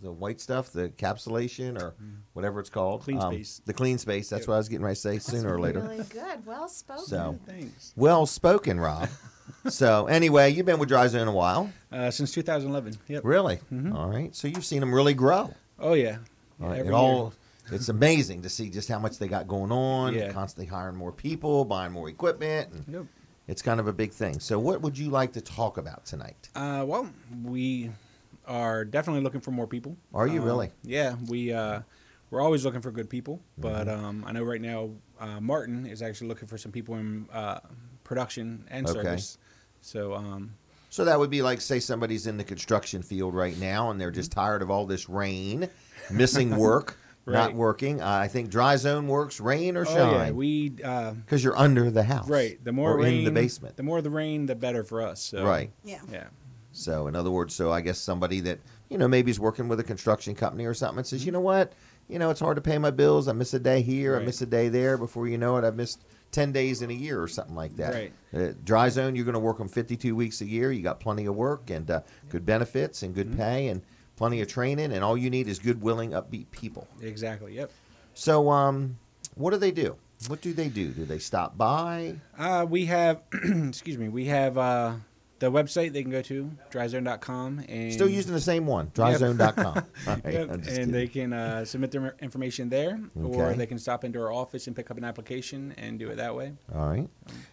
white stuff, the encapsulation or whatever it's called. Clean space. The clean space. That's what I was getting ready to say sooner or later. Really good. Well spoken. So Thanks. well spoken, Rob. So anyway, you've been with Dry Zone a while. Since 2011. Yep. Really? All right. So you've seen them really grow. Oh, yeah. All right, Every it all, it's amazing to see just how much they got going on. Yeah. Constantly hiring more people, buying more equipment. And year. Yep. it's kind of a big thing. So, what would you like to talk about tonight? Well, we are definitely looking for more people. Are you really? Yeah. We're always looking for good people. But I know right now Martin is actually looking for some people in production and Okay. service. So, So that would be like, say, somebody's in the construction field right now, and they're just tired of all this rain, missing work, not Right. working. I think Dry Zone works, rain or oh, yeah. shine, We, because you're under the house, right. The more or rain, in the basement, the more the rain, the better for us. So, right. Yeah. Yeah. So, in other words, so I guess somebody that, maybe is working with a construction company or something and says, you know what, it's hard to pay my bills. I miss a day here, I Right. miss a day there. Before you know it, I've missed 10 days in a year or something like that. Right. Dry Zone, you're going to work them 52 weeks a year. You got plenty of work and good benefits and good pay and plenty of training. And all you need is good, willing, upbeat people. Exactly. Yep. So, what do they do? What do they do? Do they stop by? We have, excuse me, we have the website they can go to, dryzone.com. And Still using the same one, dryzone.com. All right, Yep, I'm just and kidding. they can submit their information there, or Okay. they can stop into our office and pick up an application and do it that way. All right.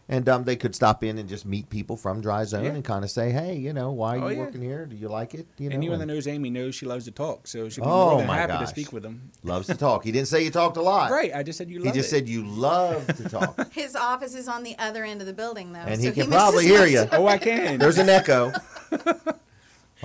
And they could stop in and just meet people from Dry Zone Yeah. and kind of say, hey, why are Oh, you yeah. working here? Do you like it? Anyone that knows Amy knows she loves to talk, so she'll be Oh, more than my happy gosh. to speak with them. loves to talk. He didn't say you talked a lot. Right, I just said you He love just it. said you love to talk. His office is on the other end of the building, though. And so he can misses probably hear most you. of Oh, I can. There's an echo.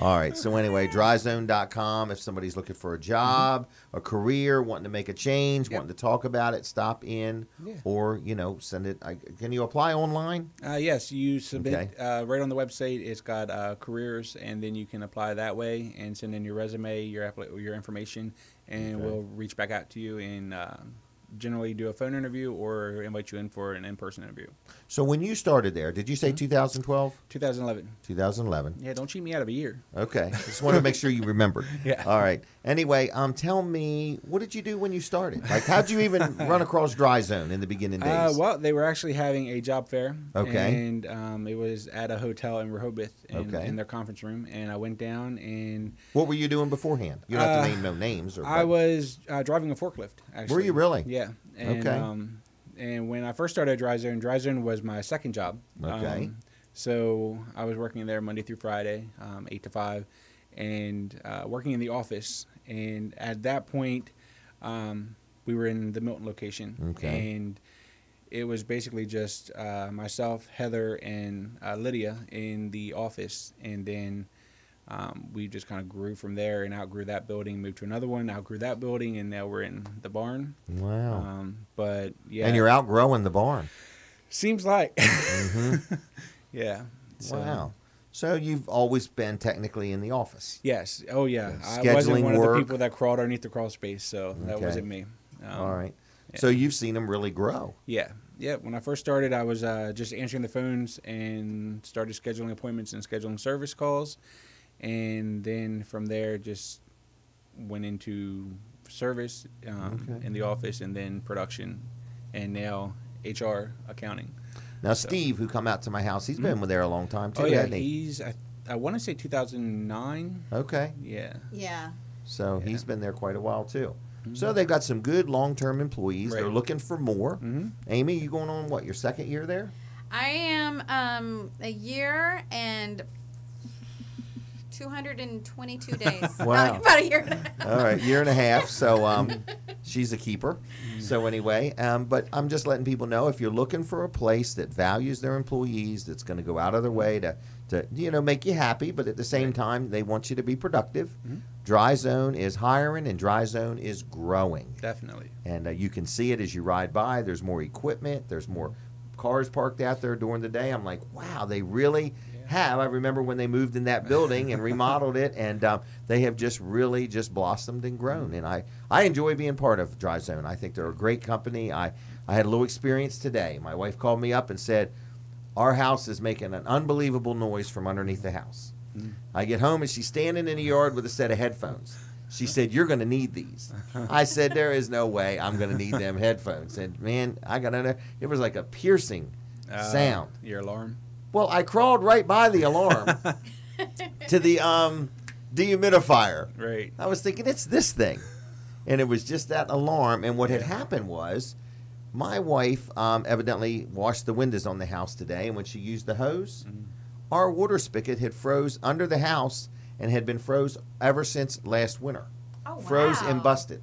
All right. So anyway, dryzone.com. If somebody's looking for a job, a career, wanting to make a change, wanting to talk about it, stop in, Yeah. or send it. Can you apply online? Yes, you submit Okay. right on the website. It's got careers, and then you can apply that way and send in your resume, your information, and Okay. we'll reach back out to you and generally do a phone interview or invite you in for an in-person interview. So when you started there, did you say 2012? 2011. 2011. Yeah, don't cheat me out of a year. Okay. Just want to make sure you remembered. Yeah. All right. Anyway, tell me, what did you do when you started? Like, how'd you even run across Dry Zone in the beginning days? Well, they were actually having a job fair. Okay. And it was at a hotel in Rehoboth Okay. in their conference room. And I went down and What were you doing beforehand? You don't have to name no names. I was driving a forklift, actually. Were you really? Yeah. And, Okay. And when I first started at Dry Zone was my second job. Okay. So I was working there Monday through Friday, 8 to 5, and working in the office. And at that point, we were in the Milton location. Okay. And it was basically just myself, Heather, and Lydia in the office. And then we just kind of grew from there and outgrew that building, moved to another one, outgrew that building, and now we're in the barn. Wow. But yeah. And you're outgrowing the barn. Seems like. Mm-hmm. Yeah. So, Wow. So you've always been technically in the office. Yes. Oh, yeah. I Scheduling wasn't one of work. the people that crawled underneath the crawl space, so that Okay. wasn't me. All right. yeah. So you've seen them really grow. Yeah. Yeah. When I first started, I was just answering the phones and started scheduling appointments and scheduling service calls. And then from there, just went into service Okay. in the office and then production and now HR accounting. Now, Steve, who come out to my house, he's been there a long time too, Oh, yeah. hasn't he? He's, I want to say 2009. Okay. Yeah. Yeah. So he's been there quite a while too. So they've got some good long-term employees. Right. They're looking for more. Mm-hmm. Amy, you going on what, your second year there? I am a year and 222 days. Wow. About a year and a half. All right, year and a half. So she's a keeper. So anyway, but I'm just letting people know, if you're looking for a place that values their employees, that's going to go out of their way to make you happy, but at the same time they want you to be productive. Dry Zone is hiring, and Dry Zone is growing. Definitely. And you can see it as you ride by. There's more equipment. There's more cars parked out there during the day. I'm like, wow, they really have. I remember when they moved in that building and remodeled it, and they have just really just blossomed and grown. And I enjoy being part of Dry Zone. I think they're a great company. I had a little experience today. My wife called me up and said, our house is making an unbelievable noise from underneath the house. I get home and she's standing in the yard with a set of headphones. She said, you're going to need these. I said, there is no way I'm going to need them headphones. And man, I got under. It was like a piercing sound. Your alarm? Well, I crawled right by the alarm to the dehumidifier. Right. I was thinking, it's this thing. And it was just that alarm. And what had happened was, my wife evidently washed the windows on the house today. And when she used the hose, our water spigot had froze under the house and had been froze ever since last winter. Oh, wow. Froze and busted.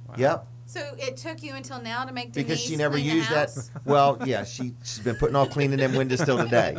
Wow. Yep. So it took you until now to make Denise Because she never clean the used that. house? Well, yeah, she's been putting off cleaning them windows till today.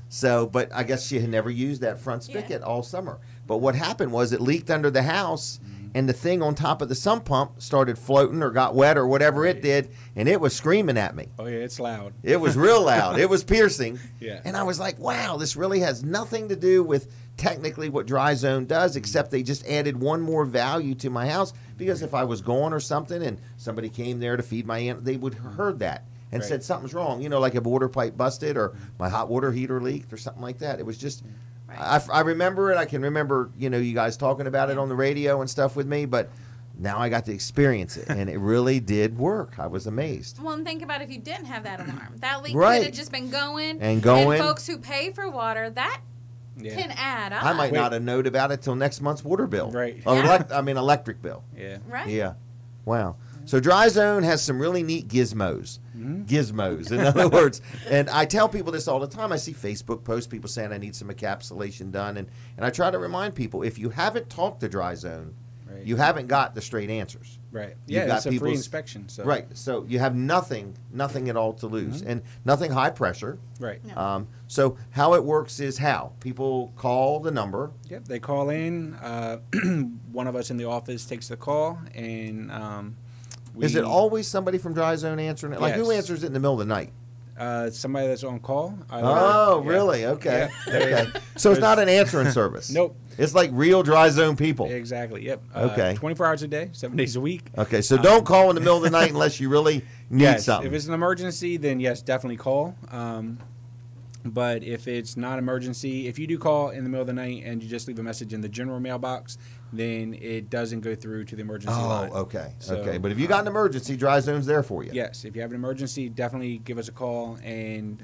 So, but I guess she had never used that front spigot all summer. But what happened was, it leaked under the house, and the thing on top of the sump pump started floating or got wet or whatever it did, and it was screaming at me. Oh, yeah, it's loud. It was real loud. It was piercing. Yeah. And I was like, wow, this really has nothing to do with technically what Dry Zone does, except they just added one more value to my house. Because if I was gone or something and somebody came there to feed my aunt, they would have heard that and said something's wrong. You know, like a water pipe busted or my hot water heater leaked or something like that. It was just, I remember it. I can remember, you guys talking about it on the radio and stuff with me, but now I got to experience it, and it really did work. I was amazed. Well, and think about if you didn't have that alarm. That leak Right. could have just been going. And going. And folks who pay for water, that can add up. I might not have known about it till next month's water bill. Right. Electric bill. Yeah. Right? Yeah. Wow. So Dry Zone has some really neat gizmos. Gizmos, in other words. And I tell people this all the time. I see Facebook posts, people saying I need some encapsulation done. And I try to remind people, if you haven't talked to Dry Zone, you haven't got the straight answers. Right. You've Yeah, got it's a free people's- inspection. So. Right. So you have nothing at all to lose. And nothing high pressure. Right. No. So how it works is how? People call the number. Yep, they call in. One of us in the office takes the call, and Is it always somebody from Dry Zone answering it? Like, who Yes. answers it in the middle of the night? Somebody that's on call. Oh, Yeah. really? Okay. Yeah. Okay. So it's not an answering service. Nope. It's like real Dry Zone people. Exactly. Yep. Okay. 24 hours a day, 7 days a week. Okay. So don't call in the middle of the night unless you really need Yes. something. If it's an emergency, then yes, definitely call. But if it's not emergency, if you do call in the middle of the night and you just leave a message in the general mailbox, then it doesn't go through to the emergency line. Okay. So, okay. But if you got an emergency, Dry Zone's there for you. Yes, if you have an emergency, definitely give us a call and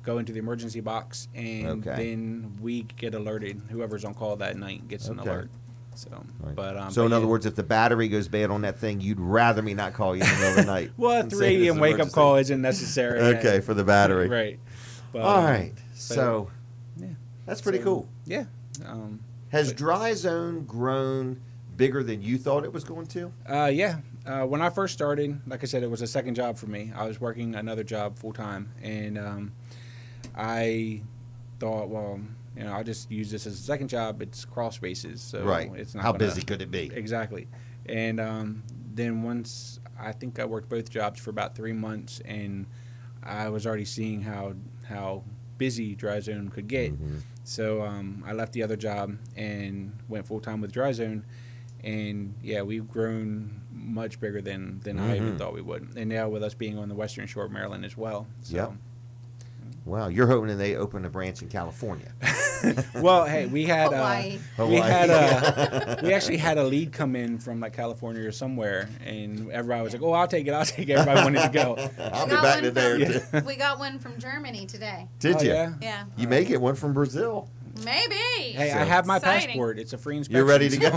go into the emergency box, and then we get alerted. Whoever's on call that night gets an alert. So, Right. but So in other words, if the battery goes bad on that thing, you'd rather me not call you in the middle of the night. well, and 3 say it's a.m. an wake up emergency. call isn't necessary. Okay, for the battery. Right. But, All right. So yeah. that's pretty So, cool. Yeah. Has Dry Zone grown bigger than you thought it was going to? Yeah. When I first started, like I said, it was a second job for me. I was working another job full time, and I thought, well, I'll just use this as a second job. It's crawl spaces, so Right. it's not How gonna- busy could it be? Exactly. And then once I think I worked both jobs for about 3 months, and I was already seeing how busy Dry Zone could get. So I left the other job and went full time with Dry Zone. And yeah, we've grown much bigger than I even thought we would. And now with us being on the Western Shore of Maryland as well. So. Yep. Wow, you're hoping that they open a branch in California. Well, hey, we had Hawaii. we actually had a lead come in from like California or somewhere, and everybody was like, "Oh, I'll take it." Everybody wanted to go. I'll We be got back one today or from- two. We got one from Germany today. Did Oh, you? yeah? Yeah. You make it one from Brazil. Maybe. Hey, I have my Exciting. passport. It's a free inspection. You're ready to go.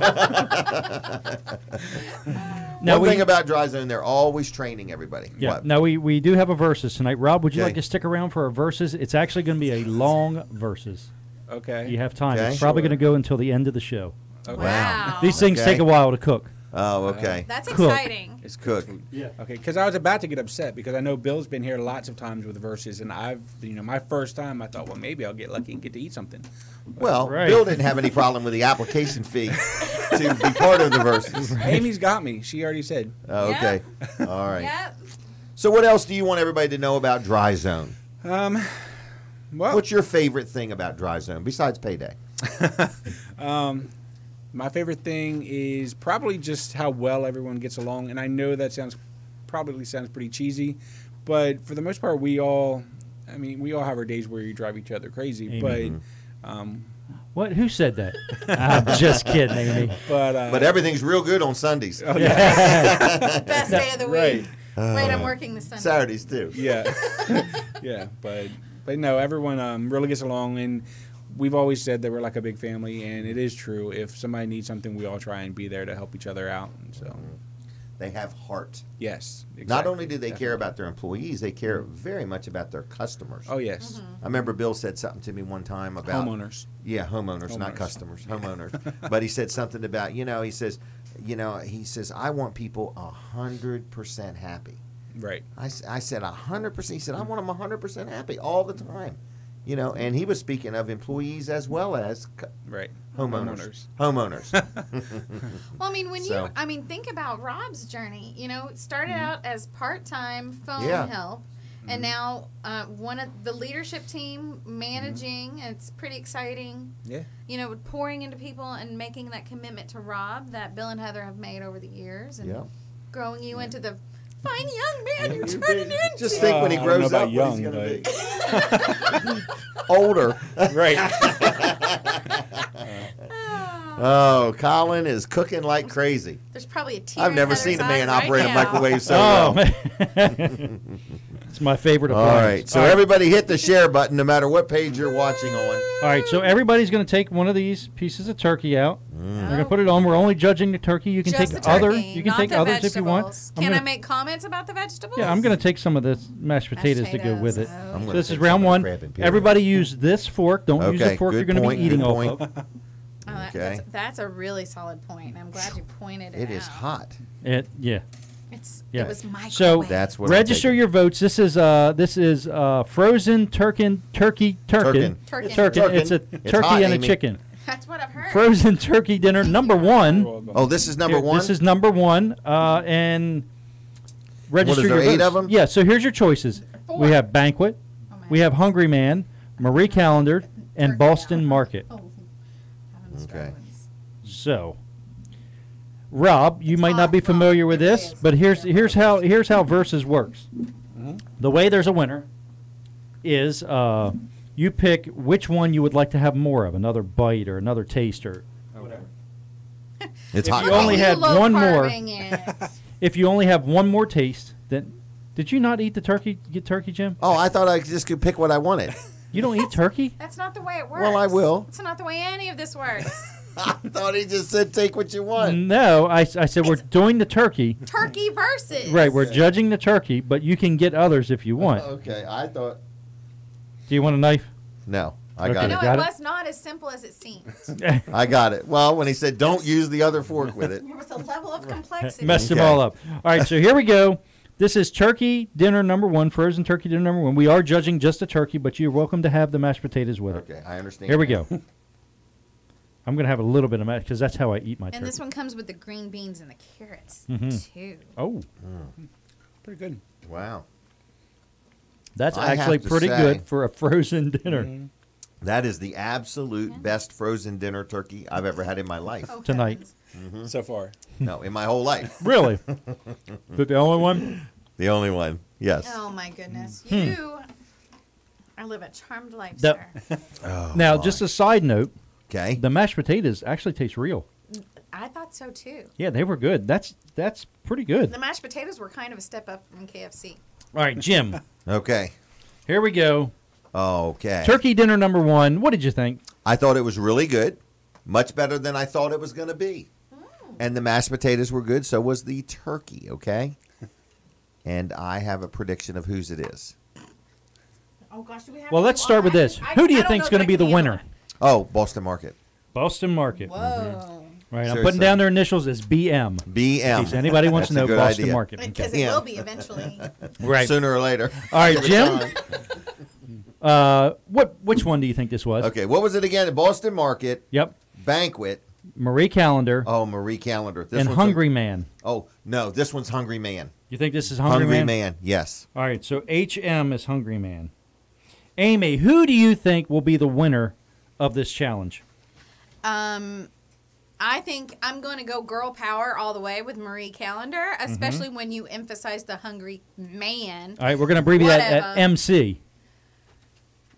Now One thing about Dry Zone, they're always training everybody. Yeah. What? Now we do have a versus tonight. Rob, would you Okay. like to stick around for our versus? It's actually going to be a long versus. Okay. You have time. Okay. It's probably Sure. going to go until the end of the show. Okay. Wow. These things Okay. take a while to cook. Oh, okay. That's Cook. exciting. It's Cook. good. Yeah. Okay, because I was about to get upset because I know Bill's been here lots of times with verses, and my first time I thought, well, maybe I'll get lucky and get to eat something. Well, Right. Bill didn't have any problem with the application fee to be part of the verses. Amy's got me. She already said. Oh, okay. All right. Yep. So what else do you want everybody to know about Dry Zone? Well, What's your favorite thing about Dry Zone besides payday? my favorite thing is probably just how well everyone gets along, and I know that probably sounds pretty cheesy, but for the most part, we all have our days where you drive each other crazy, Amen. but What? Who said that? I'm just kidding, Amy. But everything's real good on Sundays. oh, yeah, Best day of the right. week. Wait, I'm working this Sunday. Saturdays too. Yeah, yeah, but no, everyone really gets along, and we've always said that we're like a big family, and it is true. If somebody needs something, we all try and be there to help each other out. And so, They have heart. yes, Not exactly, only do they care definitely. about their employees, they care very much about their customers. Oh yes, Mm-hmm. I remember Bill said something to me one time about homeowners. Yeah, homeowners, not Homeowners. customers, homeowners. But he said something about, he says, I want people 100% happy. Right. I said 100%. He said, I want them 100% happy all the time. And he was speaking of employees as well as Right. homeowners. Well, I mean, So- think about Rob's journey. It started out as part-time phone Yeah. help, and now one of the leadership team managing. It's pretty exciting. Yeah. Pouring into people and making that commitment to Rob that Bill and Heather have made over the years, and Yeah. growing you into the fine young man you're You turning be- into. Just think when he I don't know grows up, about what he's young, going to be. Older. Right. Oh, Colin is cooking like crazy. There's probably a tear. I've in never Heather's seen a man eye right operate a now. microwave so Oh, well. man. It's my favorite All appliance. right, so All right. everybody hit the share button no matter what page you're watching on. All right, so everybody's going to take one of these pieces of turkey out. We're going to put it on. We're only judging the turkey. You can Just take the other. turkey, You can not take the others if you want. vegetables. I'm Can I gonna- make comments about the vegetables? Yeah, I'm going to take some of this mashed potatoes to go with it. potatoes, I'm oh. So gonna this is take round some of the one. crab and peel. Everybody use this fork. Don't use the Okay, fork you're good going to point, be eating good off point. of. Oh, Okay. that's a really solid point. I'm glad you pointed it It is out. hot. Yeah. Yeah. It was microwave. So That's what I'm register taking. your votes. This is frozen turkey. Turkin. Turkin. It's a It's turkey hot, and a Amy. chicken. That's what I've heard. Frozen turkey dinner number one. Oh, this is number Here, one? This is number one. And register is there, your 8 votes. of 'em? Yeah. So here's your choices. 4. We have Banquet. Oh, man. We have Hungry Man, Marie Callender, and Turkey Boston out. Market. Oh, having the Okay. struggles. So, Rob, you might not be hot. familiar with It really this, is. but here's how versus works. The way there's a winner is you pick which one you would like to have more of, another bite or another taste or whatever. It's If hot. you only Colin. had low one more- carbing it. If you only have one more taste, then did you not eat the turkey? Get turkey, Jim? Oh, I thought I just could pick what I wanted. You don't eat turkey? That's not the way it works. Well, I will. It's not the way any of this works. I thought he just said take what you want. No, I said we're doing the turkey. Turkey versus. Right, we're judging the turkey, but you can get others if you want. Okay, I thought. Do you want a knife? No, I Okay. got No, it. Got it it? was not as simple as it seemed. I got it. Well, when he said don't use the other fork with it. There was a level of complexity. Messed them Okay. all up. All right, so here we go. This is turkey dinner number one, frozen turkey dinner number one. We are judging just the turkey, but you're welcome to have the mashed potatoes with it. Okay, I understand. Here we go. I'm going to have a little bit of mashed because that's how I eat my And turkey. this one comes with the green beans and the carrots Mhm. too. Oh, Pretty good. Wow, that's I have actually to pretty say- good for a frozen dinner that is the absolute best frozen dinner turkey I've ever had in my life. Oh, Tonight. heavens. So far. No, in my whole life. Really? But the only one? The only one. Yes. Oh my goodness. Hmm. You I live a charmed life, That- sir. Oh, Now, my. just a side note, Okay. the mashed potatoes actually taste real. I thought so too. Yeah, they were good. That's pretty good. The mashed potatoes were kind of a step up from KFC. All right, Jim, Okay. here we go. Okay. Turkey dinner number one. What did you think? I thought it was really good, much better than I thought it was going to be. And the mashed potatoes were good, so was the turkey, okay? And I have a prediction of whose it is. Oh gosh, do we have Well, to let's do start all with that? this. Who do you think's going to be the winner? Oh, Boston Market. Boston Market. Whoa. Right, I'm Seriously. putting down their initials as BM. BM. In case anybody wants to That's a know good Boston idea. Market. Because Okay. it Yeah. will be eventually. Right. Sooner or later. All right, Give it Jim. time. Which one do you think this was? Okay, what was it again? Boston Market, Yep. Banquet. Marie Callender Oh, Marie Callender. This and one's Hungry Man. oh, no, this one's Hungry Man. You think this is Hungry, Man? Yes. All right, so HM is Hungry Man. Amy, who do you think will be the winner of this challenge? I think I'm going to go girl power all the way with Marie Callender, especially when you emphasize the hungry man. All right, we're going to abbreviate that at Whatever. MC.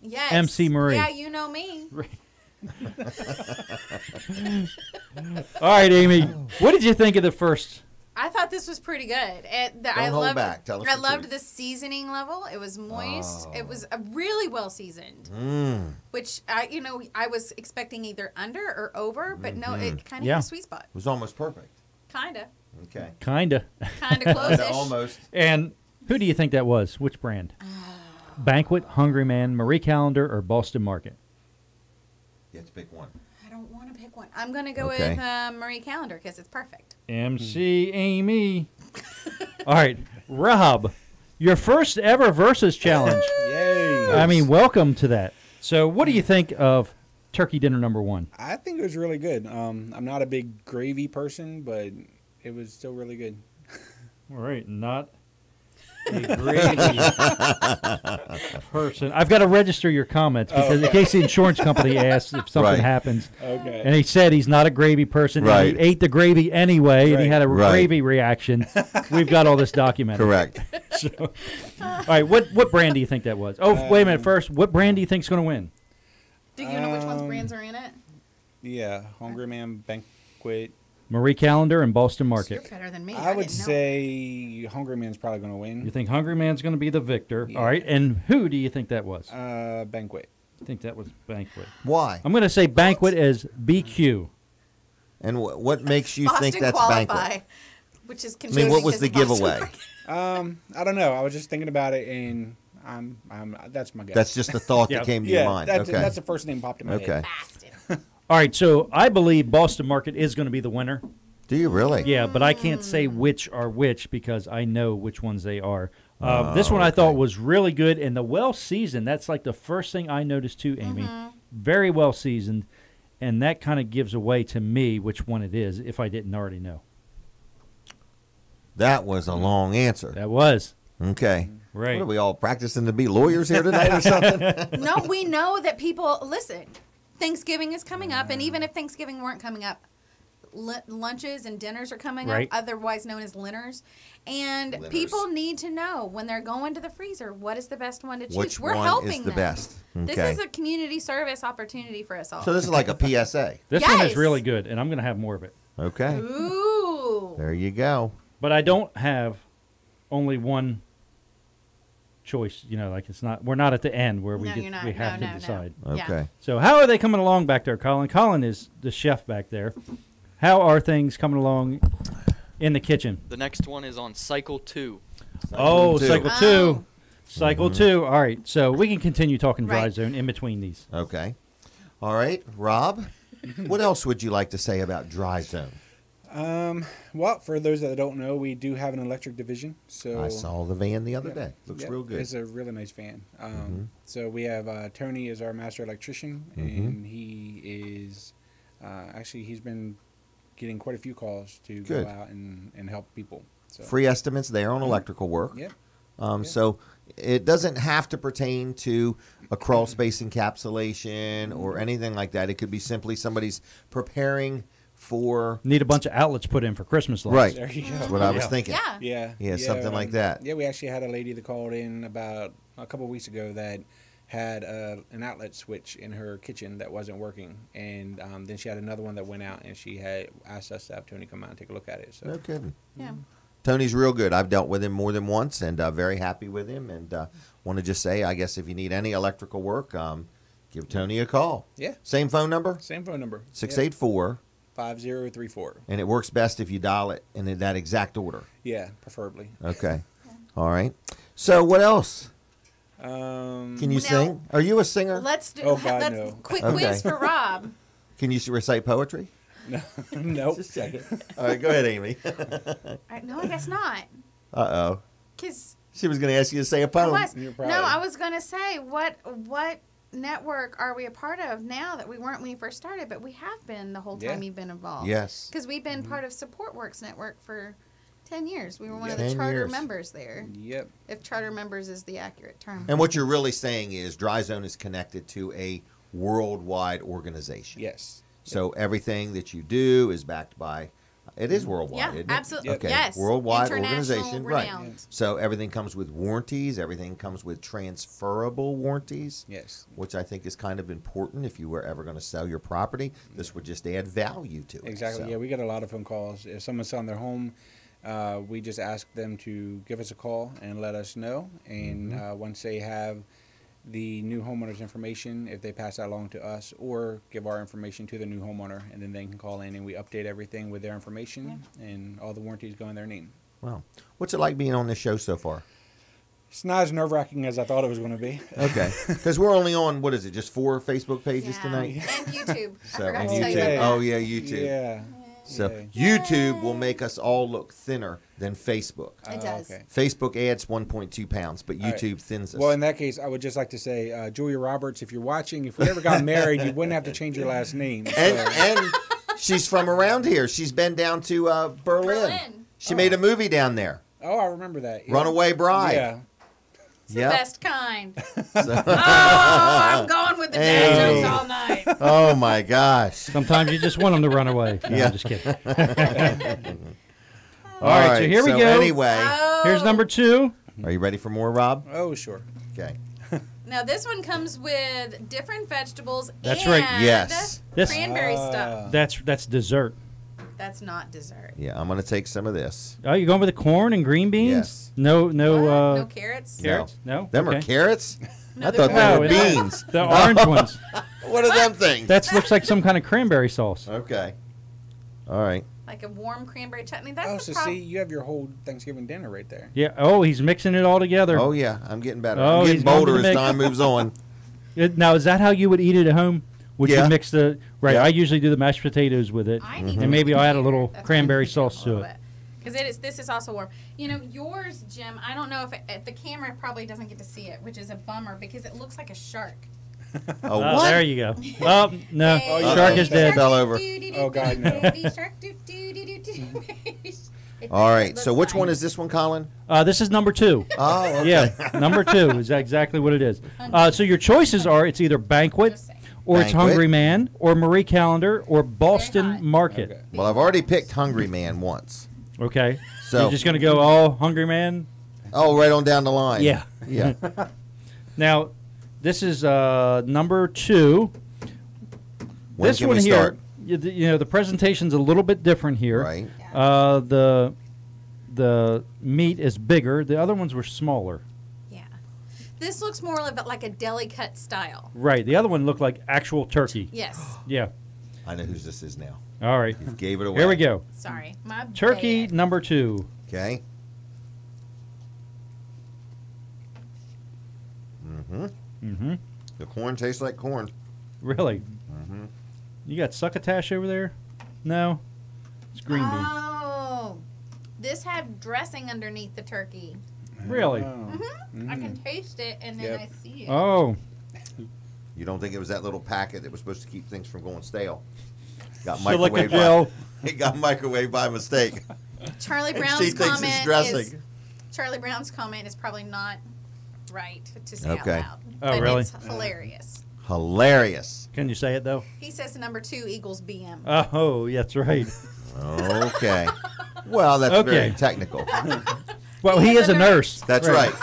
Yes. MC Marie. Yeah, you know me. All right, Amy, what did you think of the first? I thought this was pretty good. I hold loved, back. Tell us I the loved truth. the seasoning level. It was moist. It was really well seasoned. Which I was expecting either under or over, but no, it kind of Yeah. hit a sweet spot. It was almost perfect. Kinda. Okay. Kinda. Kinda close-ish. Almost. And who do you think that was? Which brand? Banquet, Hungry Man, Marie Callender, or Boston Market? You have to pick one. I don't want to pick one. I'm going to go Okay. with Marie Callender because it's perfect. MC Amy. All right, Rob, your first ever versus challenge. Yay! I mean, welcome to that. So, what do you think of turkey dinner number one? I think it was really good. I'm not a big gravy person, but it was still really good. All right, not a gravy person. I've got to register your comments because in case the insurance company asks if something Right. happens. Okay. And he said he's not a gravy person. Right. And he ate the gravy anyway, and he Right. had a Right. gravy reaction. We've got all this documented. Correct. So, all right, what brand do you think that was? Oh, wait a minute. First, what brand do you think's going to win? Do you know which one's brands are in it? Yeah, Hungry Man Banquet. Marie Callender and Boston You're Market. better than me. I would didn't know. say Hungry Man's probably going to You win. think Hungry Man's going to be the victor? Yeah. All right, and who do you think that was? Banquet. I think that was Banquet. Why? I'm going to say Banquet as BQ. And what makes you Boston think that's qualify, Banquet? which is I confusing. mean, what was 'cause the Boston giveaway? Market- I don't know. I was just thinking about it, and that's my guess. That's just the thought Yeah. that came to your yeah. mind. That's, Okay. that's the first name popped in my Okay. head. Boston. All right, so I believe Boston Market is going to be the winner. Do you really? Yeah, but I can't say which are which because I know which ones they are. This one I okay. thought was really good and the well seasoned. That's like the first thing I noticed too, Amy. Very well seasoned, and that kind of gives away to me which one it is if I didn't already know. That was a long answer. That was Okay. right. What are we all practicing to be lawyers here tonight or something? No, we know that people listen. Thanksgiving is coming up, and even if Thanksgiving weren't coming up, lunches and dinners are coming Right. up, otherwise known as linners. And Linners. people need to know when they're going to the freezer what is the best one to choose. Which We're one helping is the them. best? This Okay. is a community service opportunity for us all. So this is like a PSA. This one is Yes. really good, and I'm going to have more of it. Okay. Ooh. There you go. But I don't have only one choice. You know, like it's not. We're not at the end where we No, get you're not. we No, have to no, no. decide. Yeah. Okay. So how are they coming along back there, Colin? Colin is the chef back there. How are things coming along in the kitchen? The next one is on cycle 2. Oh, two. cycle Oh. two. Cycle two. All right. So we can continue talking dry Right. zone in between these. Okay. All right, Rob. What else would you like to say about Dry Zone? Well, for those that don't know, we do have an electric division. So I saw the van the other Yeah. day. Looks Yeah, real good. It's a really nice van. So we have Tony is our master electrician, Mm-hmm. and he is actually he's been getting quite a few calls to Good. go out and help people. So Free estimates there on electrical work. Yep. So it doesn't have to pertain to a crawl space encapsulation or anything like that. It could be simply somebody's preparing for. Need a bunch of outlets put in for Christmas lights. Right. There you go. That's what I was Yeah. thinking. Yeah. Yeah. something like that. Yeah, we actually had a lady that called in about a couple of weeks ago that had an outlet switch in her kitchen that wasn't working, and then she had another one that went out, and she had asked us to have Tony come out and take a look at it. So No kidding. Yeah. Tony's real good. I've dealt with him more than once and very happy with him. And want to just say, I guess if you need any electrical work, Give Tony a call. Yeah. Same phone number? Same phone number. 684. 5034. And it works best if you dial it in that exact order. Yeah, preferably. Okay. All right. So what else? Um, Can you Now- sing? Are you a singer? Let's do Oh, God, let's no. quick Okay. quiz for Rob. Can you recite poetry? nope. Just checking. All right, go ahead, Amy. No, I guess not. Uh-oh. Because She was going to ask you to say a I poem. was. You're No, probably- I was gonna say what network are we a part of now that we weren't when you first started, but we have been the whole time Yeah. you've been involved. Yes. Because we've been part of Support Works Network for 10 years. We were one of 10 the charter years. members there. Yep. If charter members is the accurate term. And what you're really saying is Dry Zone is connected to a worldwide organization. Yes. So everything that you do is backed by, it is worldwide, Yeah, isn't it? absolutely. Yep. Okay. Yes. Worldwide International organization. Right. renowned. So everything comes with warranties. Everything comes with transferable warranties, Yes. which I think is kind of important if you were ever going to sell your property. This would just add value to it. Exactly. So- Yeah, we get a lot of phone calls. If someone's selling their home, we just ask them to give us a call and let us know. And once they have the new homeowner's information, if they pass that along to us, or give our information to the new homeowner, and then they can call in and we update everything with their information, and all the warranties go in their name. Wow. What's it like being on this show so far? It's not as nerve-wracking as I thought it was going to be. Okay. Because we're only on, what is it, just 4 Facebook pages Yeah. tonight? And YouTube. I So, forgot and to tell you YouTube. about Oh, that. yeah, YouTube. Yeah. So Yeah. YouTube will make us all look thinner than Facebook. It does. Okay. Facebook adds 1.2 pounds, but right. YouTube thins us. Well, in that case, I would just like to say, Julia Roberts, if you're watching, if we ever got married, you wouldn't have to change your last name. So- and she's from around here. She's been down to Berlin. Berlin. She made a movie down there, oh, I remember that. Yeah. Runaway Bride. Yeah. It's the Yep. best kind. So- Oh, I'm going with the dad Hey. jokes all night. oh my gosh. Sometimes you just want them to run away. No, Yeah. I'm just kidding. All right, so here we go. Anyway, Oh. Here's number 2. are you ready for more, Rob? Oh, sure. Okay. Now this one comes with different vegetables. That's and right. Yes. This- cranberry stuff. That's dessert. That's not dessert. Yeah, I'm going to take some of this. Oh, you going with the corn and green beans? Yes. No, What? no. No carrots. Carrots? No. Them are Okay. carrots? No, I they're thought No, they were it's- beans. The orange ones. What are them things? That looks like some kind of cranberry sauce. Okay. All right. Like a warm cranberry chutney. That's Oh, the so problem. see, you have your whole Thanksgiving dinner right there. Yeah. Oh, he's mixing it all together. Oh, yeah. I'm getting better. Oh, I'm getting he's going to bolder the as mix. time moves on. Now, is that how you would eat it at home? Would Yeah. you mix the right? Yeah. I usually do the mashed potatoes with it, I need and maybe I'll add a little That's cranberry why I sauce a to little it. bit. Because it is. This is also warm. You know, yours, Jim. I don't know if the camera probably doesn't get to see it, which is a bummer because it looks like a shark. Oh, Oh, what? there you go. Oh no, Hey, shark is dead. Fell over. Oh, God, no. Baby shark, doo, doo, doo, doo, doo. It All right. looks So which fine. one is this one, Colin? This is number 2. Oh, okay. Yeah, number 2 is exactly what it is. So your choices are: it's either Banquet, Just saying. or it's Banquet. Hungry Man, or Marie Calendar, or Boston hot. Market. Okay. Well, I've already picked Hungry Man once. Okay. So- You're just gonna go all Hungry Man. Oh, right on down the line. Yeah. Yeah. Now, this is number 2. When This can one we here, start? you know, the presentation's a little bit different here. Right. The meat is bigger. The other ones were smaller. Yeah. This looks more like a deli cut style. Right. The other one looked like actual turkey. Yes. Yeah. I know whose this is now. All right. You gave it away. Here we go. Sorry. My Turkey bad. number 2. Okay. Mm-hmm. Mm-hmm. The corn tastes like corn. Really? Mm-hmm. You got succotash over there? No. It's green beans. Oh. This had dressing underneath the turkey. Really? Oh. I can taste it and then Yep. I see it. Oh. You don't think it was that little packet that was supposed to keep things from going stale? Got Silica microwaved. gel. It got microwaved by mistake. Charlie And Brown's she thinks it's comment dressing. is Charlie Brown's comment is probably not right to say Okay. out loud. Oh, but really? It's hilarious. Hilarious. Can you say it though? He says number 2 equals BM. Oh, yeah, that's right. Okay. Well, that's Okay. very technical. Well, he is a nurse. That's right.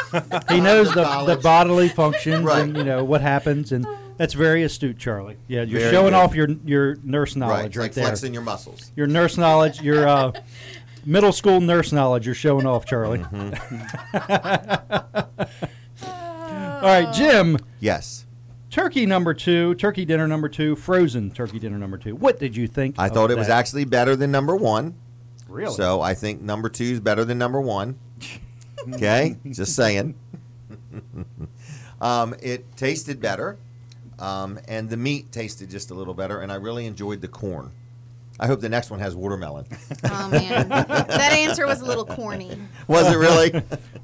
He knows the College. bodily functions Right. and you know what happens, and that's very astute, Charlie. Yeah, you're Very showing good. off your nurse Right. knowledge It's right, like there. flexing your muscles. Your nurse knowledge, your middle school nurse knowledge. You're showing off, Charlie. Mm-hmm. All right, Jim. Yes. turkey number 2, turkey dinner number 2, frozen turkey dinner number 2. What did you think? I of thought it was that? actually better than number 1. Really? So I think number 2 is better than number 1. Okay, just saying. It tasted better, and the meat tasted just a little better, and I really enjoyed the corn. I hope the next one has watermelon. Oh man, that answer was a little corny. Was it really?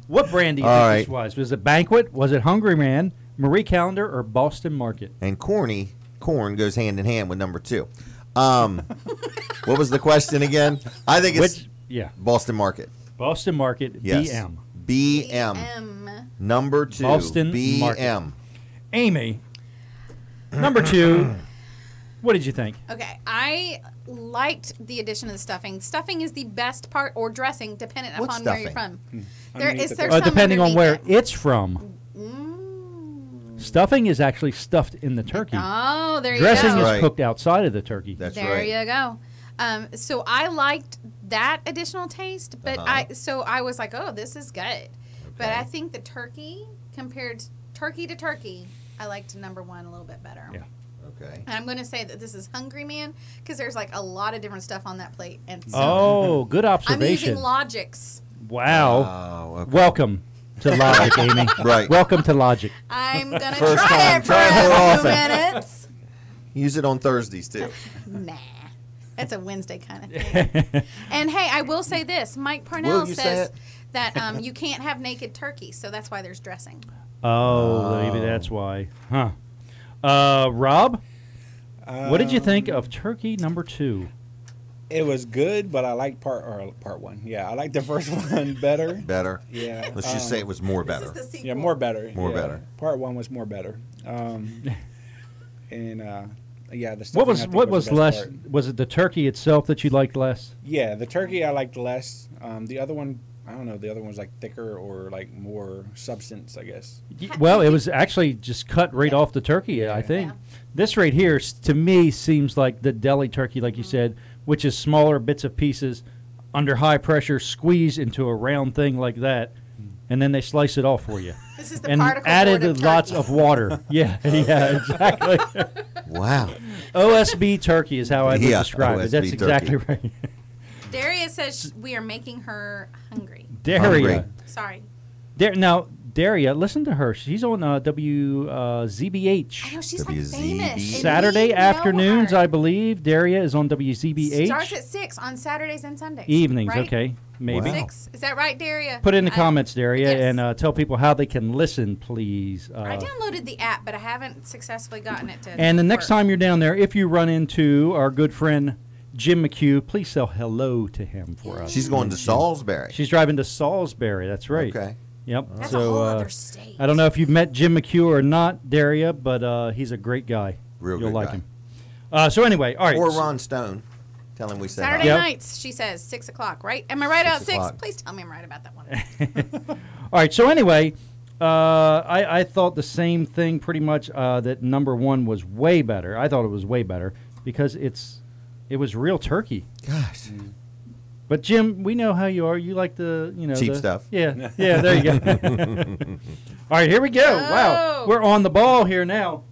What brand do you All think right. this was? Was it Banquet? Was it Hungry Man, Marie Calendar, or Boston Market? And corn goes hand in hand with number 2. What was the question again? I think it's Yeah, Boston Market. Boston Market, Yes. BM. BM. Number 2. Boston BM. Market. Amy, number 2. What did you think? Okay, I liked the addition of the stuffing. Stuffing is the best part, or dressing, dependent What upon where you're stuffing? from. There Underneath is the there's turkey. some Depending on where underneath it. it's from. Stuffing is actually stuffed in the turkey. Oh, there you Dressing go. is Right. cooked outside of the turkey. That's There right. you go. So I liked that additional taste, but I was like, oh, this is good. But Okay. I think the turkey, compared turkey to turkey, I liked number 1 a little bit better. Yeah. Okay. And I'm going to say that this is Hungry Man because there's like a lot of different stuff on that plate, and so Oh, good I'm observation. using Logics. Wow. Oh, okay. Welcome to Logic, Amy. Right. Welcome to Logic. I'm gonna First try time. it for Try it more a few often. minutes. Use it on Thursdays, too. Nah, it's a Wednesday kind of thing. And hey, I will say this: Mike Parnell Will you say says it? that you can't have naked turkey, so that's why there's dressing. Oh, maybe that's why. Huh. Rob, what did you think of turkey number 2? It was good, but I liked part 1. Yeah, I liked the first one better. Better. Yeah. Let's just say it was more This better. is the sequel. Yeah, more better. More yeah. better. Part 1 was more better. And yeah, the What stuffing, I was think, what the was best less? part. Was it the turkey itself that you liked less? Yeah, the turkey I liked less. The other one, I don't know. The other one was like thicker or like more substance, I guess. Well, it was actually just cut right off the turkey, I think. Yeah. This right here, to me, seems like the deli turkey, like you said, which is smaller bits of pieces under high pressure, squeezed into a round thing like that, and then they slice it off for you. This is the And particle board added of lots turkey. of water. Yeah, yeah, exactly. Wow. OSB turkey is how I would Yeah, describe it. That's OSB exactly turkey. right. Daria says we are making her hungry. Daria. Hungry. Sorry. Now, Daria, listen to her. She's on WZBH. I know she's like WZB. famous. and Saturday we know afternoons, her. I believe. Daria is on WZBH. Starts at 6 on Saturdays and Sundays. Evenings, right? okay. Maybe. Wow. 6. Is that right, Daria? Put it in the I- comments, Daria, yes. and tell people how they can listen, please. I downloaded the app, but I haven't successfully gotten it to. And the next work. time you're down there, if you run into our good friend Jim McHugh, please say hello to him for us. She's going to Salisbury. She's driving to Salisbury. That's right. Okay. Yep. That's so a whole other state. I don't know if you've met Jim McHugh or not, Daria, but he's a great guy. Real You'll good like guy. him. So anyway, all right. Or Ron Stone. Tell him we said Saturday hi. Yep. nights, she says 6 o'clock. Right? Am I right about 6? o'clock. Please tell me I'm right about that one. All right. So anyway, I thought the same thing pretty much. That number 1 was way better. I thought it was way better because it was real turkey. Gosh. But Jim, we know how you are. You like the Cheap the- stuff. Yeah, yeah. There you go. All right, here we go. Wow, Oh. we're on the ball here now.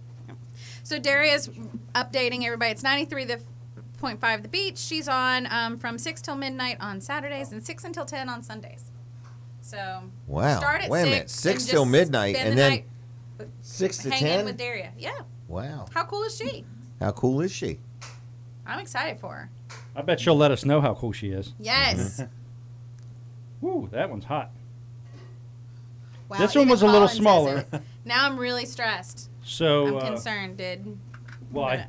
So Daria's updating everybody. It's 93.5 The Beach. She's on from 6 till midnight on Saturdays and 6 until 10 on Sundays. So Wow. start at Wait a 6 minute. 6 and till just midnight spend and the then night 6 to hanging 10? with Daria. Yeah. Wow. How cool is she? How cool is she? I'm excited for her. I bet she'll let us know how cool she is. Yes. Woo, that one's hot. Wow, This one even was a little Colin says smaller. it. Now I'm really stressed. So, I'm concerned, dude. why?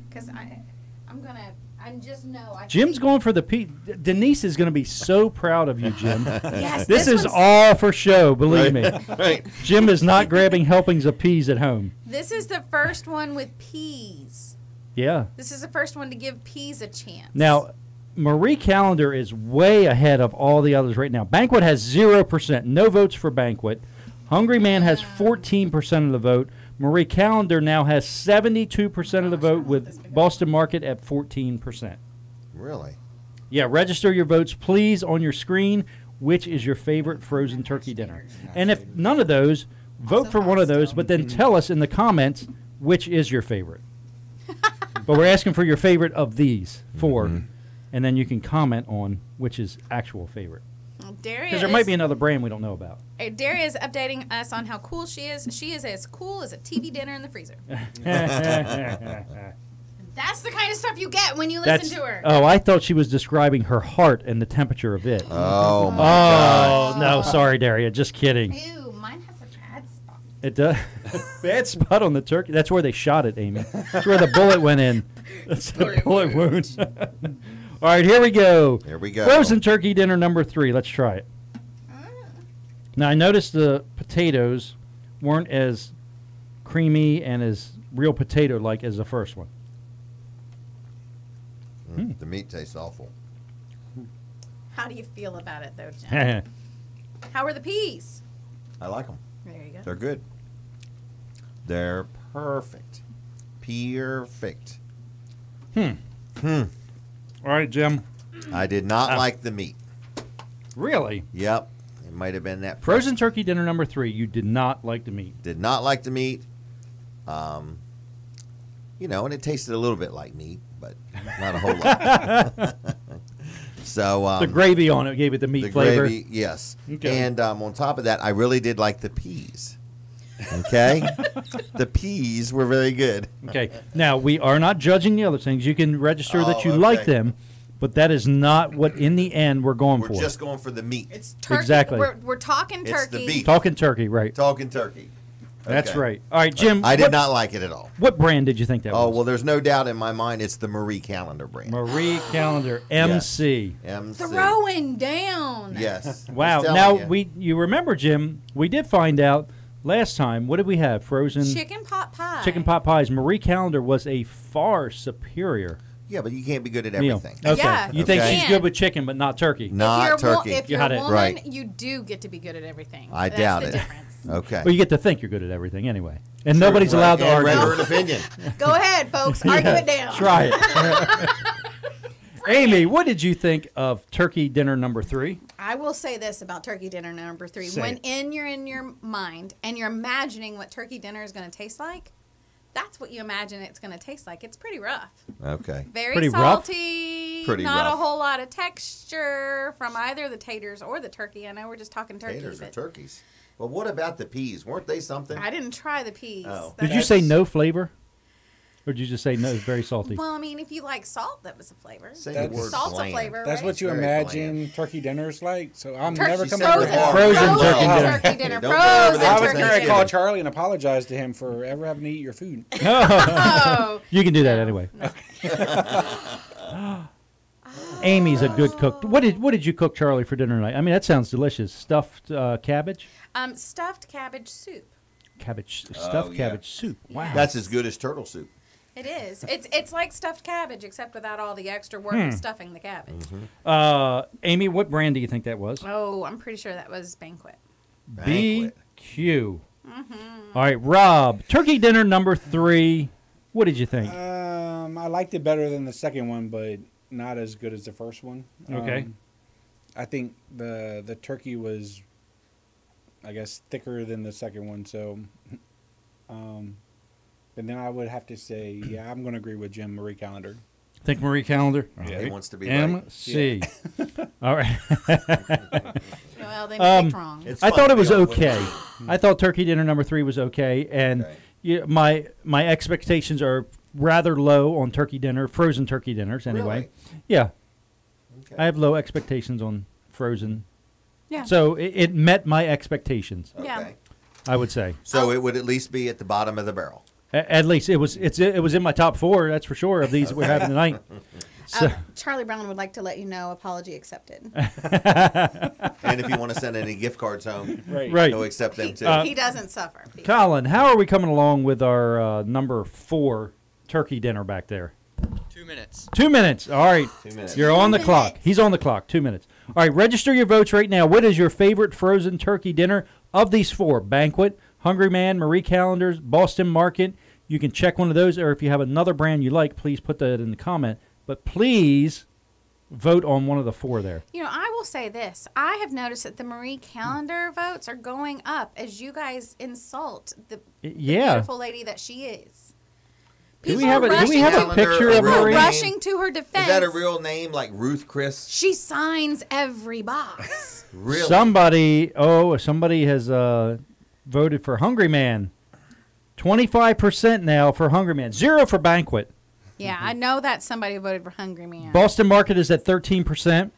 Because I'm just know. I Jim's think- going for the P. Denise is going to be so proud of you, Jim. Yes, This is one's- all for show, believe me. Right. Jim is not grabbing helpings of peas at home. This is the first one with peas. Yeah. This is the first one to give peas a chance. Now, Marie Calendar is way ahead of all the others right now. Banquet has 0%. No votes for Banquet. Hungry Man has 14% of the vote. Marie Calendar now has 72% of the vote with Boston Market at 14%. Really? Yeah, register your votes, please, on your screen. Which is your favorite frozen turkey dinner? And if none of those, vote for one of those, but then tell us in the comments which is your favorite. But we're asking for your favorite of these 4, and then you can comment on which is actual favorite. Daria Because there might be another brand we don't know about. Daria is updating us on how cool she is. She is as cool as a TV dinner in the freezer. That's the kind of stuff you get when you listen to her. Oh, I thought she was describing her heart and the temperature of it. Oh, my God. Oh, no, sorry, Daria. Just kidding. Ew, mine has a bad spot. It does. Bad spot on the turkey. That's where they shot it, Amy. That's where the bullet went in. That's the bullet wound. All right, here we go. Here we go. Frozen turkey dinner number 3. Let's try it. Now, I noticed the potatoes weren't as creamy and as real potato-like as the first one. The meat tastes awful. How do you feel about it, though, Jim? How are the peas? I like them. There you go. They're good. They're perfect. Perfect. All right, Jim. I did not like the meat. Really? Yep. It might have been that. Frozen turkey dinner number 3. You did not like the meat. Did not like the meat. You know, and it tasted a little bit like meat, but not a whole lot. So The gravy on it gave it the meat the flavor. gravy, yes. Okay. And on top of that, I really did like the peas. Okay, the peas were very good. Okay. Now, we are not judging the other things. You can register that you Oh, like okay. them, but that is not what, in the end, we're going We're for. just going for the meat. It's turkey. Exactly. We're talking It's turkey. the beef. Talking turkey, right. Talking turkey. That's Okay. right. All right, Jim. I did what, not like it at all. What brand did you think that Oh, was? well, there's no doubt in my mind it's the Marie Calendar brand. Marie Calendar, MC. MC. Throwing down. Yes. Wow. I was Now, telling you. you remember, Jim, we did find out last time, what did we have? Frozen Chicken pot pie. chicken pot pies. Marie Calendar was a far superior Yeah, but you can't be good at meal. everything. Okay. Yeah, You think Okay. she's good with chicken, but not turkey. Not turkey. If you're Got a it. woman, Right. you do get to be good at everything. I That's doubt the it. difference. Okay. Well, you get to think you're good at everything anyway. And nobody's Right, allowed to and argue. render an opinion. Go ahead, folks. Argue it down. Try it. Amy, what did you think of turkey dinner number 3? I will say this about turkey dinner number 3. Say When it. you're in your mind and you're imagining what turkey dinner is going to taste like, that's what you imagine it's going to taste like. It's pretty rough. Okay. Very Pretty rough? salty. Pretty not rough. a whole lot of texture from either the taters or the turkey. I know we're just talking turkey. Taters or but turkeys. Well, what about the peas? Weren't they something? I didn't try the peas. Oh. Did That you is- say no flavor? Or did you just say no, it's very salty? Well, I mean, if you like salt, that was a flavor. Say That's- the word Salt's a bland. flavor. That's right? what you Very imagine turkey dinners like. So I'm Turkey- never She coming said up the with word. Frozen Frozen turkey dinner. turkey dinner. Don't go over Frozen that I was turkey going to dinner. call Charlie and apologize to him for ever having to eat your food. Oh, You can do that anyway. Amy's a good cook. What did you cook, Charlie, for dinner tonight? I mean, that sounds delicious. Stuffed cabbage? stuffed cabbage soup. Stuffed yeah. cabbage soup. Wow. That's as good as turtle soup. It is. It's like stuffed cabbage, except without all the extra work of stuffing the cabbage. Amy, what brand do you think that was? Oh, I'm pretty sure that was Banquet. Banquet. BQ. All right, Rob. Turkey dinner number 3. What did you think? I liked it better than the second one, but not as good as the first one. Okay. I think the turkey was, I guess, thicker than the second one. So, and then I would have to say, yeah, I'm going to agree with Jim. Marie Calendar. Think Marie Calendar? Yeah. He wants to be right. MC. All right. Well, they picked wrong. It's I fun thought to it be was on with okay. it. I thought turkey dinner number 3 was okay, and Okay. my expectations are rather low on turkey dinner, frozen turkey dinners anyway. Really? Yeah, Okay. I have low expectations on frozen, Yeah. so it met my expectations. Okay. Yeah. I would say So it would at least be at the bottom of the barrel. at least it was in my top 4. That's for sure of these we're having tonight. So Charlie Brown would like to let you know apology accepted. And if you want to send any gift cards home, right, he'll accept them too. He doesn't suffer. Colin, how are we coming along with our number 4 turkey dinner back there? 2 minutes. 2 minutes. All right. 2 minutes. You're on the clock. He's on the clock. 2 minutes. All right. Register your votes right now. What is your favorite frozen turkey dinner of these 4? Banquet, Hungry Man, Marie Callender's, Boston Market. You can check one of those, or if you have another brand you like, please put that in the comment. But please vote on one of the 4 there. You know, I will say this. I have noticed that the Marie Calendar votes are going up as you guys insult the Yeah. beautiful lady that she is. Do we People have are a rushing calendar, picture a of real People are Marie? name. rushing to her defense. Is that a real name like Ruth Chris? She signs every box. Really? Somebody has voted for Hungry Man. 25% now for Hungry Man. 0 for Banquet. Yeah, I know that somebody voted for Hungry Man. Boston Market is at 13%.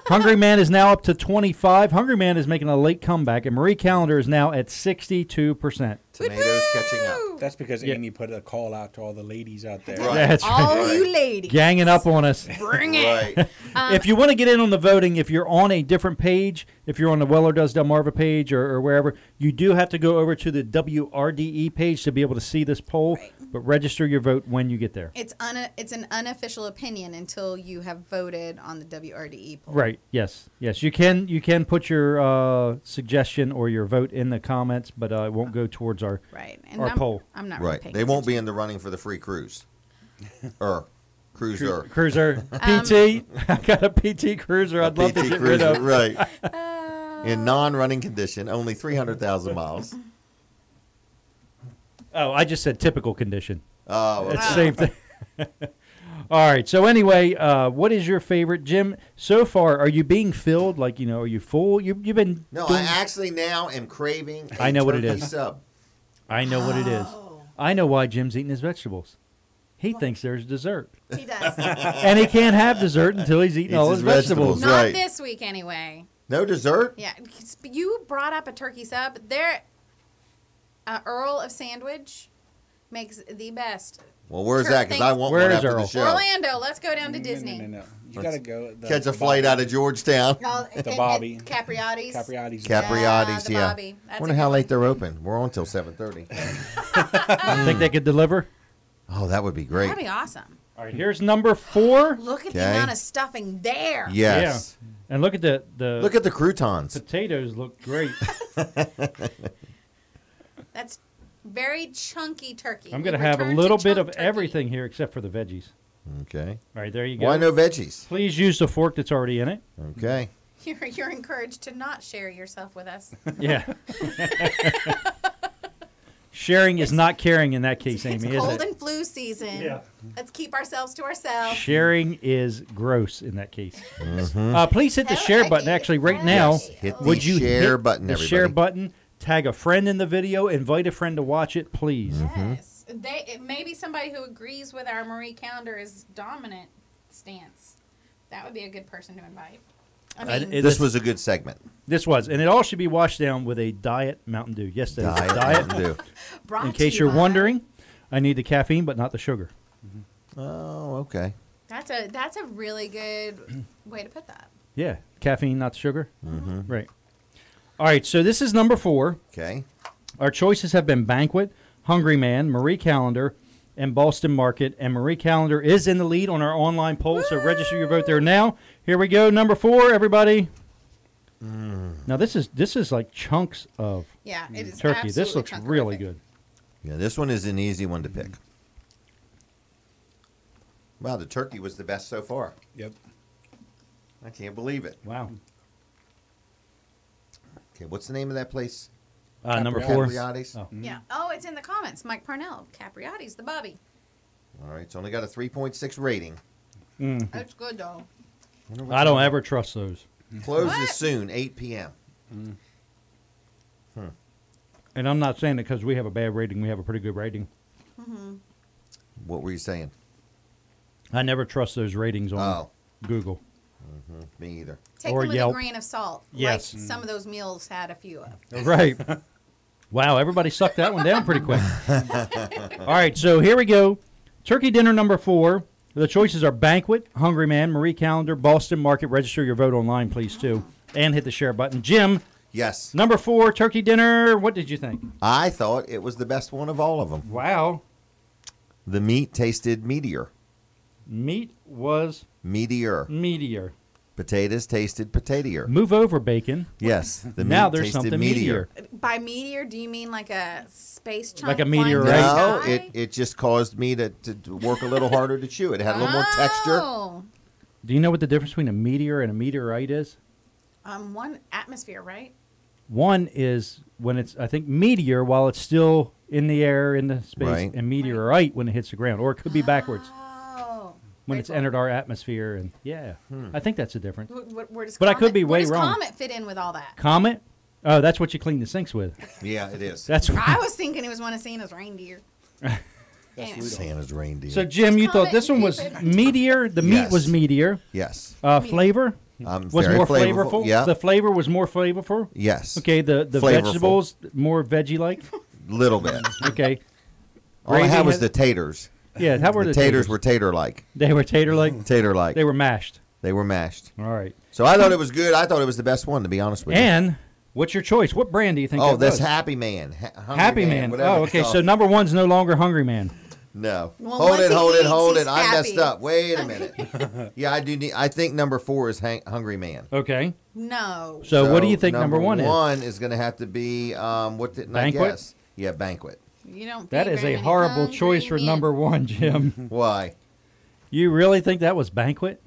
Hungry Man is now up to 25. Hungry Man is making a late comeback, and Marie Calendar is now at 62%. Tomatoes catching up. That's because Yeah. Amy put a call out to all the ladies out there. Right. That's All right. you ladies, Ganging up on us. bring it. Right. If you want to get in on the voting, if you're on a different page, if you're on the Weller Does Delmarva page or wherever, you do have to go over to the WRDE page to be able to see this poll. Right. But register your vote when you get there. It's an unofficial opinion until you have voted on the WRDE poll. Right. Yes. Yes. You can put your suggestion or your vote in the comments, but it won't go towards our Right. And Our poll. I'm not really Right. paying They won't be attention. in the running for the free cruise. Cruiser. cruiser. PT. I got a PT Cruiser. I'd love to PT get rid Cruiser, of. right. In non-running condition, only 300,000 miles. Oh, I just said typical condition. Oh, It's okay. the same thing. All right. So anyway, what is your favorite, Jim? So far, are you being filled? Like, are you full? You've been. No, doing- I actually now am craving a I know what it turkey is. sub. I know what it is. I know why Jim's eating his vegetables. He thinks there's dessert, He does. and he can't have dessert until he's eaten Eats all his his vegetables. vegetables. Not Right. this week, anyway. No dessert? Yeah, 'cause you brought up a turkey sub. Earl of Sandwich makes the best. Well, where's that? Because I want Where one is after Earl? the show. Orlando, let's go down to Disney. No. You gotta go. Catch a flight out of Georgetown. The Bobby. Capriati's. Capriati's. Capriati's, the yeah. Bobby. That's Wonder a how good late one. they're open. We're on till 7:30. Think they could deliver? Oh, that would be great. That'd be awesome. All right. Here's number 4. Look at the Okay. amount of stuffing there. Yes. And look at the Look at the croutons. potatoes. Look great. That's very chunky turkey. I'm We going to have a return to little bit chunk of turkey. everything here except for the veggies. Okay. All right, there you go. Why no veggies? Please use the fork that's already in it. Okay. You're encouraged to not share yourself with us. Yeah. Sharing is not caring in that case, It's Amy, is cold it? and flu season. Yeah. Let's keep ourselves to ourselves. Sharing is gross in that case. Please hit the share button. Actually, right now, Yes. Hit the would you share hit button, the everybody. share button? Tag a friend in the video. Invite a friend to watch it, please. Yes. It may be somebody who agrees with our Marie Calendar's dominant stance. That would be a good person to invite. I mean, It This is- was a good segment. This was, and it all should be washed down with a diet Mountain Dew. Yes, that is a diet. Mountain Dew. brought In to case you you're by- wondering, I need the caffeine, but not the sugar. Oh, okay. That's a really good way to put that. Yeah, caffeine, not sugar. Right. All right, so this is number 4. Okay. Our choices have been Banquet, Hungry Man, Marie Calendar, and Boston Market. And Marie Calendar is in the lead on our online poll, so register your vote there now. Here we go, number 4, everybody. Now this is like chunks of Yeah, it is. turkey. This absolutely looks chunk really horrific. good. Yeah, this one is an easy one to pick. Wow, the turkey was the best so far. Yep. I can't believe it. Wow. Okay, what's the name of that place? Number 4. Capriati's. Oh. Yeah. Oh, it's in the comments. Mike Parnell, Capriati's, the Bobby. All right, it's only got a 3.6 rating. That's good though. I don't ever trust those. Closes What? soon, 8 p.m. And I'm not saying it because we have a bad rating. We have a pretty good rating. What were you saying? I never trust those ratings on Oh, Google. me either. Take Or them with Yelp. a grain of salt. Yes. Like some of those meals had a few of. Right. Wow, everybody sucked that one down pretty quick. All right, so here we go. Turkey dinner number 4. The choices are Banquet, Hungry Man, Marie Calendar, Boston Market. Register your vote online, please, too. And hit the share button. Jim, Yes. number 4, turkey dinner. What did you think? I thought it was the best one of all of them. Wow. The meat tasted meatier. Meat was Meatier. meatier. Potatoes tasted potatier. Move over, bacon. Yes. The Now meat there's tasted something meatier. meatier. By meteor, do you mean like a space chunk? Like a flying meteorite? through the No, sky? it just caused me to work a little harder to chew. It had a little more texture. Oh. Do you know what the difference between a meteor and a meteorite is? One atmosphere, right? One is when it's, I think, meteor while it's still in the air, in the space, Right. and meteorite when it hits the ground. Or it could be backwards Oh. when Very it's cool. entered our atmosphere. And I think that's the difference. Where does But I could Comet- be where way does wrong. Comet fit in with all that? Comet? Oh, that's what you clean the sinks with. Yeah, it is. That's I was thinking it was one of Santa's reindeer. Anyway. Santa's reindeer. So, Jim, you thought Comet this one was David. meteor. The meat Yes. was meteor. yes. Flavor was Very more flavorful. flavorful. Yeah. The flavor was more flavorful. Yes. Okay, the Flavorful. vegetables more veggie-like. Little bit. Okay. All I Gravy had was had- the taters. Yeah, how were The the taters were tater-like. They were tater-like. Tater-like. They were mashed. They were mashed. All right. So I thought it was good. I thought it was the best one, to be honest with you. And what's your choice? What brand do you think? Oh, that that's was? Happy Man. Hungry Happy Man. whatever Oh, it's okay. called. So number one's no longer Hungry Man. No. Well, hold once it, he hold it, eats, hold he's it. I messed happy. up. Wait a minute. Yeah, I do need. I think number 4 is Hungry Man. Okay. No. So, what do you think number one is? One is going to have to be what didn't Banquet? I guess? Yeah, Banquet. You don't. That feed is very a many horrible hungry choice for men. number one, Jim. Why? You really think that was Banquet?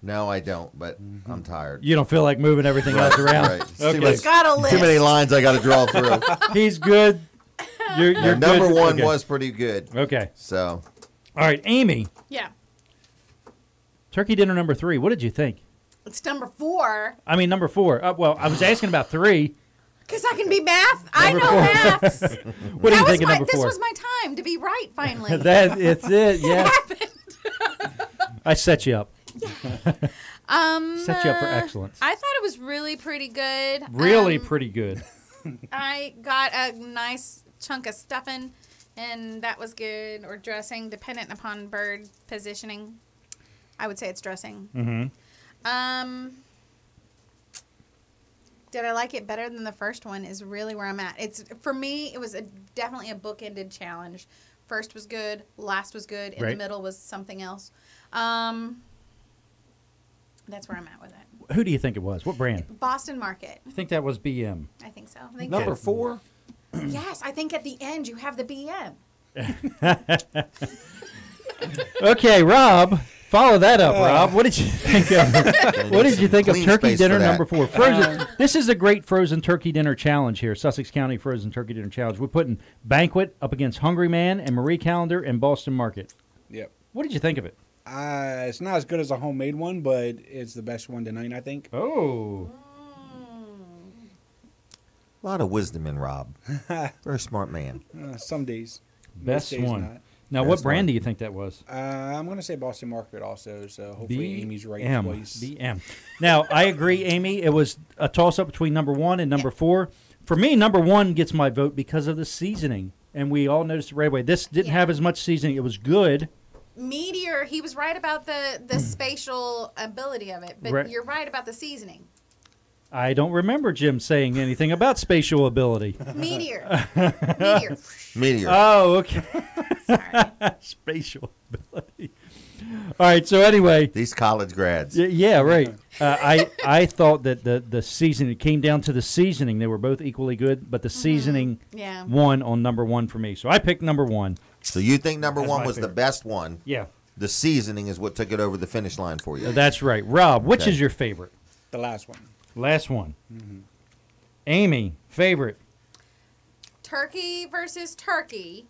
No, I don't. But I'm tired. You don't feel like moving everything else around? Right. It's Okay. Too, He's got a list. too many lines I got to draw through. He's good. You're Now, good. number one Okay. was pretty good. Okay. So All right, Amy. Yeah. Turkey dinner number 3. What did you think? It's number 4. I mean, number 4. Well, I was asking about 3. Because I can be math. I Number know 4. maths. What do you That was think of my- number 4? This was my time to be right finally. It's it. Yeah. happened. I set you up. Um, Set you up for excellence. I thought it was really pretty good. Really pretty good. I got a nice chunk of stuffing, and that was good, or dressing, dependent upon bird positioning. I would say it's dressing. Mm-hmm. Did I like it better than the first one? Is really where I'm at. It's for me. It was definitely a bookended challenge. First was good. Last was good. In Right. the middle was something else. That's where I'm at with it. Who do you think it was? What brand? Boston Market. I think that was BM. I think so. I think number 4. yes, I think at the end you have the BM. Okay, Rob. Follow that up, Rob. What did you think of? What did you think of Clean turkey space dinner for that. number 4? Frozen. This is a great frozen turkey dinner challenge here. Sussex County Frozen Turkey Dinner Challenge. We're putting Banquet up against Hungry Man and Marie Calendar and Boston Market. Yep. What did you think of it? It's not as good as a homemade one, but it's the best one tonight, I think. Oh, A lot of wisdom in Rob. Very smart man. Some days. best Most days one. not. Now, what Best brand one. do you think that was? I'm going to say Boston Market also, so hopefully Amy's right twice. BM. Now, I agree, Amy. It was a toss-up between number 1 and number 4. For me, number 1 gets my vote because of the seasoning. And we all noticed it right away. This didn't Yeah. have as much seasoning. It was good. Meteor, he was right about the spatial ability of it, but Right. you're right about the seasoning. I don't remember Jim saying anything about spatial ability. Meteor. Meteor. Meteor. Oh, okay. Sorry. Spatial ability. All right. So anyway, These college grads. yeah, right. I thought that the seasoning, it came down to the seasoning. They were both equally good, but the seasoning Yeah. won on number 1 for me. So I picked number 1. So you think number That's 1 my was the favorite. best one. Yeah, The seasoning is what took it over the finish line for you. that's right. Rob, which Okay. is your favorite? The last one. Last one. Amy, favorite. Turkey versus turkey.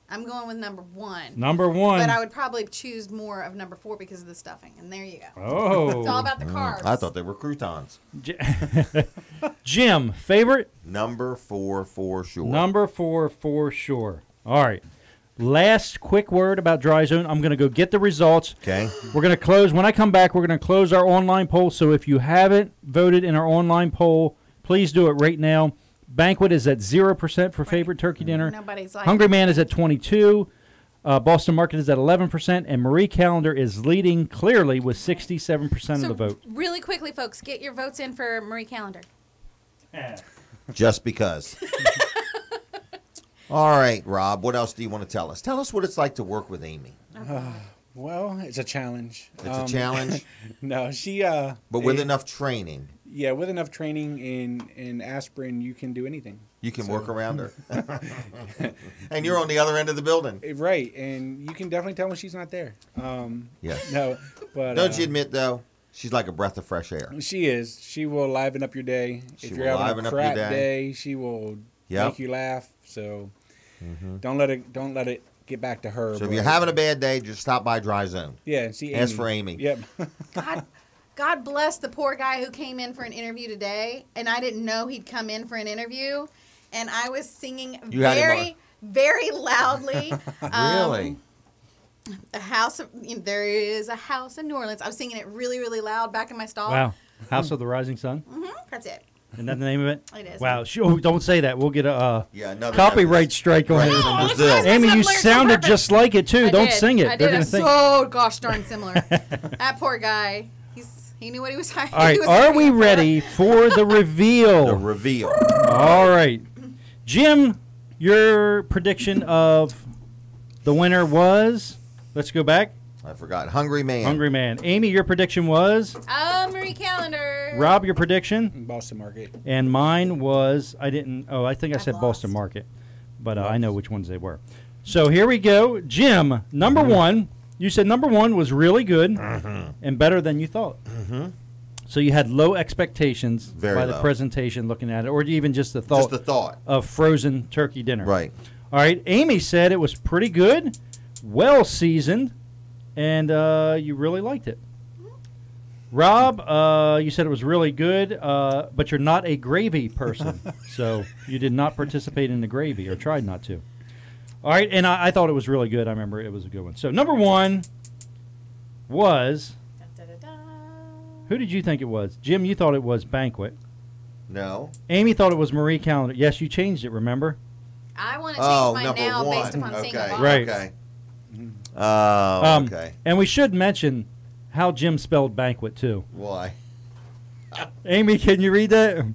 I'm going with number 1. Number 1. But I would probably choose more of number 4 because of the stuffing. And there you go. Oh. It's all about the carbs. I thought they were croutons. Jim, favorite? Number 4 for sure. Number 4 for sure. All right. Last quick word about Dry Zone. I'm going to go get the results. Okay. We're going to close. When I come back, we're going to close our online poll. So if you haven't voted in our online poll, please do it right now. Banquet is at 0% for favorite turkey dinner. Nobody's like Hungry Man is at 22. Boston Market is at 11%. And Marie Calendar is leading clearly with 67% of the vote. Really quickly, folks, get your votes in for Marie Calendar. Just because. All right, Rob, what else do you want to tell us? Tell us what it's like to work with Amy. Well, it's a challenge. It's a challenge, No, she. but with enough training, Yeah, with enough training in aspirin, you can do anything. you can work around her. And you're on the other end of the building. Right, and you can definitely tell when she's not there. Yeah. No, but Don't you admit, though, She's like a breath of fresh air. She is. She will liven up your day. She If will you're having liven a up your crap day. day, she will Yep. make you laugh. So don't let it get back to her. So if but- you're having a bad day, just stop by Dry Zone. yeah, and see Ask Amy. for Amy. Yep. God bless the poor guy who came in for an interview today, and I didn't know he'd come in for an interview, and I was singing You had him very, very loudly. Really? There is a house in New Orleans. I was singing it really, really loud back in my stall. Wow. House of the Rising Sun. That's it. Isn't that the name of it? It is. Wow. Don't say that. We'll get a Yeah, another copyright strike on Right. it. From Oh, Brazil. that's Amy, you similar to sounded purpose. just like it too. I Don't did. sing it. I They're did. gonna It's think. so gosh darn similar. That poor guy. He knew what he was hiring. All right. Are we ready for the reveal? The reveal. All right. Jim, your prediction of the winner was. Let's go back. I forgot. Hungry Man. Hungry Man. Amy, your prediction was. Marie Callender. Rob, your prediction. Boston Market. And mine was. I think I said lost. Boston Market, but I know which ones they were. So here we go. Jim, number one. You said number one was really good and better than you thought. So you had low expectations Very by the low. presentation, looking at it, or even just the thought Just the thought. of frozen turkey dinner. Right. All right. Amy said it was pretty good, well seasoned, and you really liked it. Rob, you said it was really good, but you're not a gravy person, so you did not participate in the gravy or tried not to. All right, and I thought it was really good. I remember it was a good one. So number one was, who did you think it was? Jim, you thought it was Banquet. No. Amy thought it was Marie Callender. Yes, you changed it, remember? I want to change Oh, mine number now one. based upon seeing Okay. a box. Right. Okay. Oh, okay. And we should mention how Jim spelled banquet, too. Why? Amy, can you read that?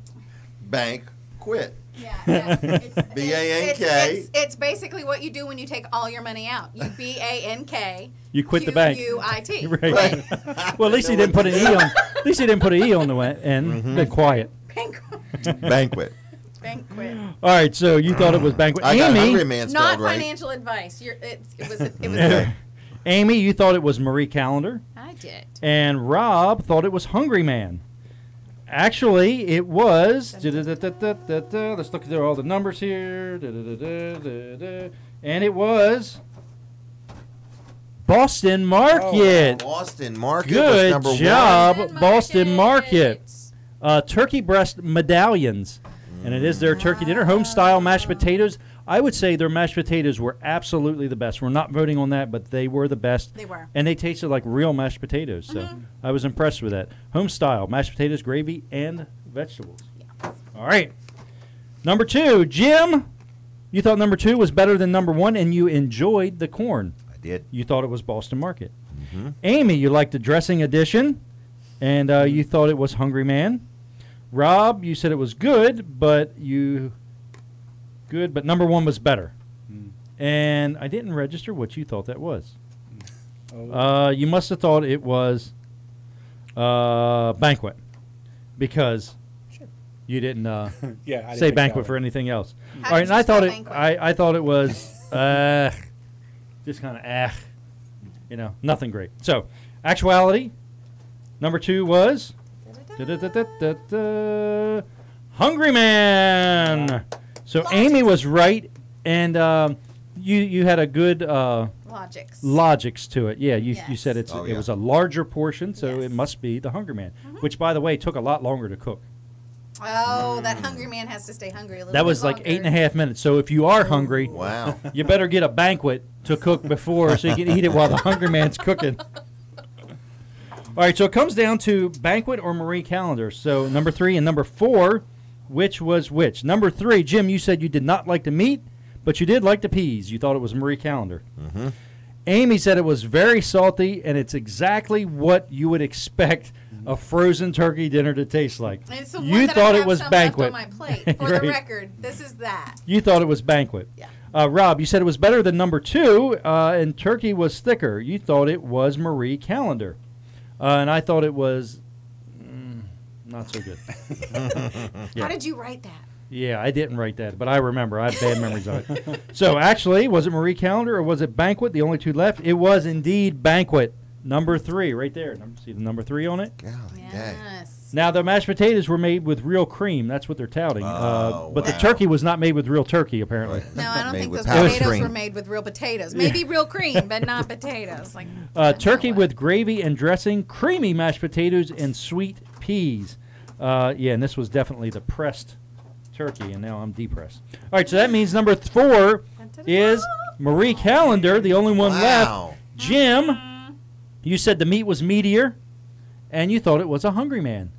Bank. Quit. Yeah. It's, B-A-N-K. It's basically what you do when you take all your money out. You B-A-N-K. You quit the bank. Q-U-I-T. Right. Well, at least he didn't put an E on. At least he didn't put an E on the end. Been quiet. Banquet. Banquet. All right, so you thought it was banquet. I got Hungry Amy, Man Not spelled right. financial advice. It was. Amy, you thought it was Marie Callender, I did. and Rob thought it was Hungry Man. Actually, it was. Let's look through all the numbers here. And it was Boston Market. Boston Market Good was number job. one. Boston Market. Turkey breast medallions. And it is their turkey dinner. Home style mashed potatoes. I would say their mashed potatoes were absolutely the best. We're not voting on that, but they were the best. They were. And they tasted like real mashed potatoes. So I was impressed with that. Home style mashed potatoes, gravy, and vegetables. All right. Number two, Jim. You thought number two was better than number one, and you enjoyed the corn. I did. You thought it was Boston Market. Amy, you liked the dressing edition, and you thought it was Hungry Man. Rob, you said it was good, but number one was better. And I didn't register what you thought that was. You must have thought it was Banquet, because you didn't Yeah. I didn't say pick Banquet that for one. anything else. How All right, did and I you thought spell it. Banquet? I thought it was just kind of nothing great. So, actuality, number two was Hungry Man. So Amy was right, and you had a good logics to it. Yeah, you Yes. said it was a larger portion, so Yes. it must be the Hungry Man, which, by the way, took a lot longer to cook. Oh, that hungry man has to stay hungry a little That bit was like longer. 8.5 minutes. So if you are hungry, Wow. you better get a banquet to cook before so you can eat it while the Hungry Man's cooking. All right, so it comes down to Banquet or Marie Callender. So number 3 and number 4, which was which? Number 3, Jim, you said you did not like the meat, but you did like the peas. You thought it was Marie Callender. Mm-hmm. Amy said it was very salty, and it's exactly what you would expect a frozen turkey dinner to taste like. And it's the one You that thought I it have was some Banquet. left on my plate. For Right. the record, this is that. You thought it was Banquet. Yeah. Rob, you said it was better than number 2, and turkey was thicker. You thought it was Marie Callender. And I thought it was not so good. Yeah. How did you write that? Yeah, I didn't write that, but I remember. I have bad memories of it. So actually, was it Marie Callender or was it Banquet? The only two left. It was indeed Banquet. Number 3, right there. See the number 3 on it? Golly dang. Yes. Now, the mashed potatoes were made with real cream. That's what they're touting. Oh, but the wow. turkey was not made with real turkey, apparently. No, I don't Made think with those powdered potatoes cream. were made with real potatoes. Maybe real cream, but not potatoes. Like Turkey with gravy and dressing, creamy mashed potatoes, and sweet peas. Yeah, and this was definitely the pressed turkey, and now I'm depressed. All right, so that means number 4 is Marie Callender, the only one Wow. left. Jim, you said the meat was meatier, and you thought it was a Hungry Man.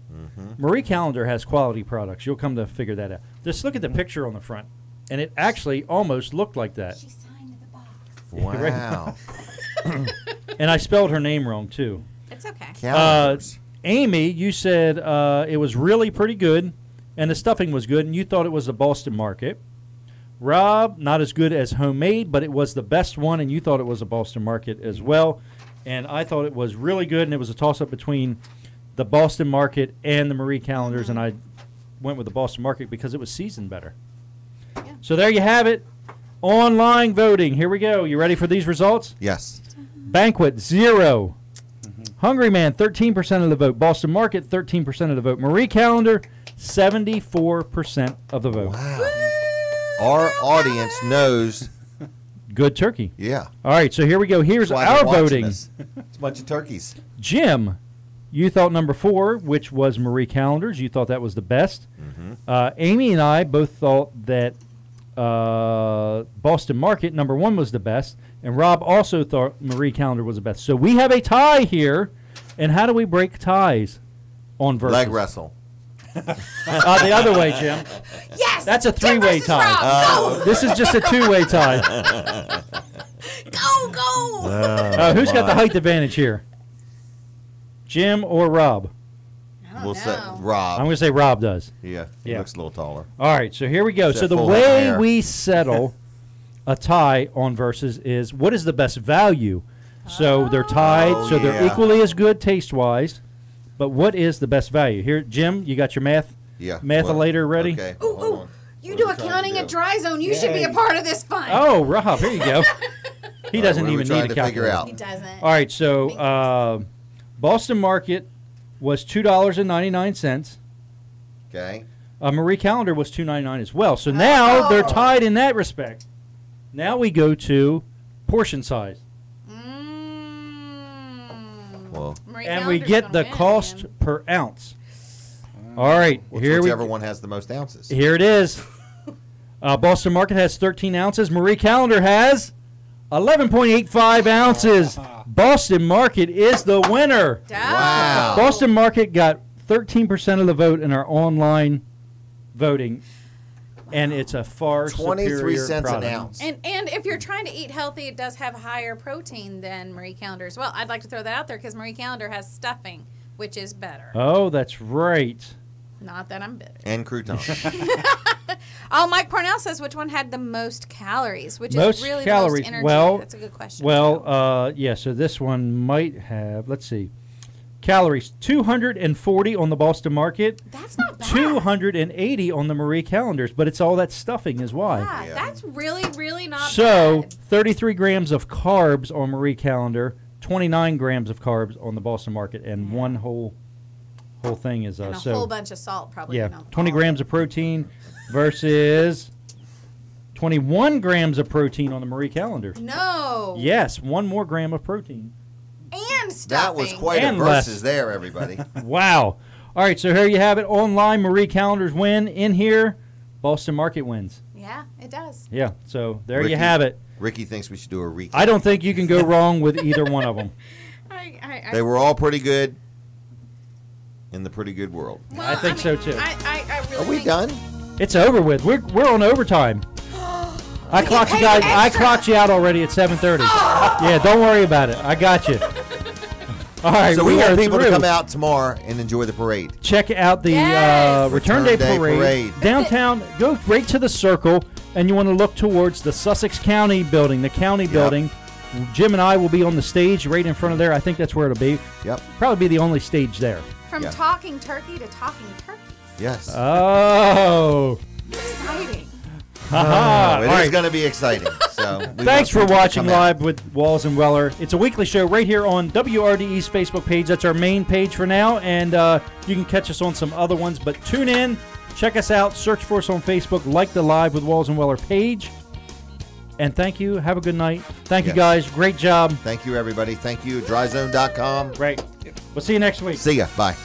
Marie Callender has quality products. You'll come to figure that out. Just look at the picture on the front, and it actually almost looked like that. she signed the box. Wow. And I spelled her name wrong, too. It's okay. Calendars. Amy, you said it was really pretty good, and the stuffing was good, and you thought it was the Boston Market. Rob, not as good as homemade, but it was the best one, and you thought it was a Boston Market as well. And I thought it was really good, and it was a toss-up between the Boston Market and the Marie Callender's, and I went with the Boston Market because it was seasoned better. Yeah. So there you have it. Online voting. Here we go. You ready for these results? Yes. Banquet, 0. Hungry Man, 13% of the vote. Boston Market, 13% of the vote. Marie Callender, 74% of the vote. Wow. Our audience knows. Good turkey. Yeah. All right, so here we go. Here's That's why our they're watching voting. us. It's a bunch of turkeys. Jim, you thought number 4, which was Marie Callender's. You thought that was the best. Amy and I both thought that Boston Market, number 1, was the best. And Rob also thought Marie Callender was the best. So we have a tie here. And how do we break ties on versus? Leg wrestle. The other way, Jim. Yes. That's a Jim 3-way versus tie. Rob. This is just a 2-way tie. Go. Who's got the height advantage here? Jim or Rob? I don't We'll know. say I'm Rob. going to say Rob does. Yeah. He Yeah. looks a little taller. All right, so here we go. That So the full head of way hair. we settle a tie on versus is what is the best value? So they're tied, Oh, so they're yeah. equally as good taste-wise. But what is the best value? Here, Jim, you got your math? Yeah. Mathalator ready? Okay. Ooh, hold ooh. on. You What do are we trying accounting to at do? Dry Zone. You should be a part of this fun. Oh, Rob, here you go. He doesn't what are we even trying need a to figure calculator. out? He doesn't. All right, so Boston Market was $2.99. Okay. Marie Callender was $2.99 as well. So now they're tied in that respect. Now we go to portion size. Well, Marie And we Callender's get gonna the win cost again. per ounce. All right, here whichever we one has the most ounces. Here it is. Boston Market has 13 ounces. Marie Callender has 11.85 ounces. Boston Market is the winner. Wow. Boston Market got 13% of the vote in our online voting, and it's a far 23 superior cents product. an ounce. And if you're trying to eat healthy, it does have higher protein than Marie Callender as well. I'd like to throw that out there because Marie Callender has stuffing, which is better. Oh, that's right. Not that I'm bitter. And croutons. Oh, Mike Parnell says which one had the most calories, which Most is really calories. the most energy. Well, That's a good question. Well, yeah, so this one might have, let's see, calories 240 on the Boston Market, that's not bad. 280 on the Marie Callender's, but it's all that stuffing is why. Yeah, Yeah. that's really, really not So, bad. 33 grams of carbs on Marie Callender, 29 grams of carbs on the Boston Market, and one whole thing is And a so whole bunch of salt, probably. yeah, you know, 20 all grams of of protein versus 21 grams of protein on the Marie Callender. it. No. Yes, 1 more gram of protein. And stuffing. That was quite a And less. versus there, everybody. Wow. All right, so here you have it. Online, Marie Callender's win. In here, Boston Market wins. Yeah, it does. Yeah, so there Ricky. you have it. Ricky thinks we should do a recap. I don't think you can go wrong with either one of them. They were all pretty good in the pretty good world. Well, I think so, too. I really Are we think- done? It's over with. We're on overtime. I clocked you paid guys. I extra. clocked you out already at 7:30. Yeah, don't worry about it. I got you. All right, So we are want people to through. come out tomorrow and enjoy the parade. Check out the Yes. Return Day Parade. Downtown. Go right to the Circle, and you want to look towards the Sussex County building, the county building. Jim and I will be on the stage right in front of there. I think that's where it'll be. Yep. Probably be the only stage there. From Yeah. talking turkey to talking turkey. Yes. Oh. Exciting. Haha. It All is right. going to be exciting. So Thanks for watching Live with Walls and Weller. It's a weekly show right here on WRDE's Facebook page. That's our main page for now, and you can catch us on some other ones. But tune in, check us out, search for us on Facebook, like the Live with Walls and Weller page. And thank you. Have a good night. Thank you, guys. Great job. Thank you, everybody. Thank you. Dryzone.com. Right. We'll see you next week. See ya. Bye.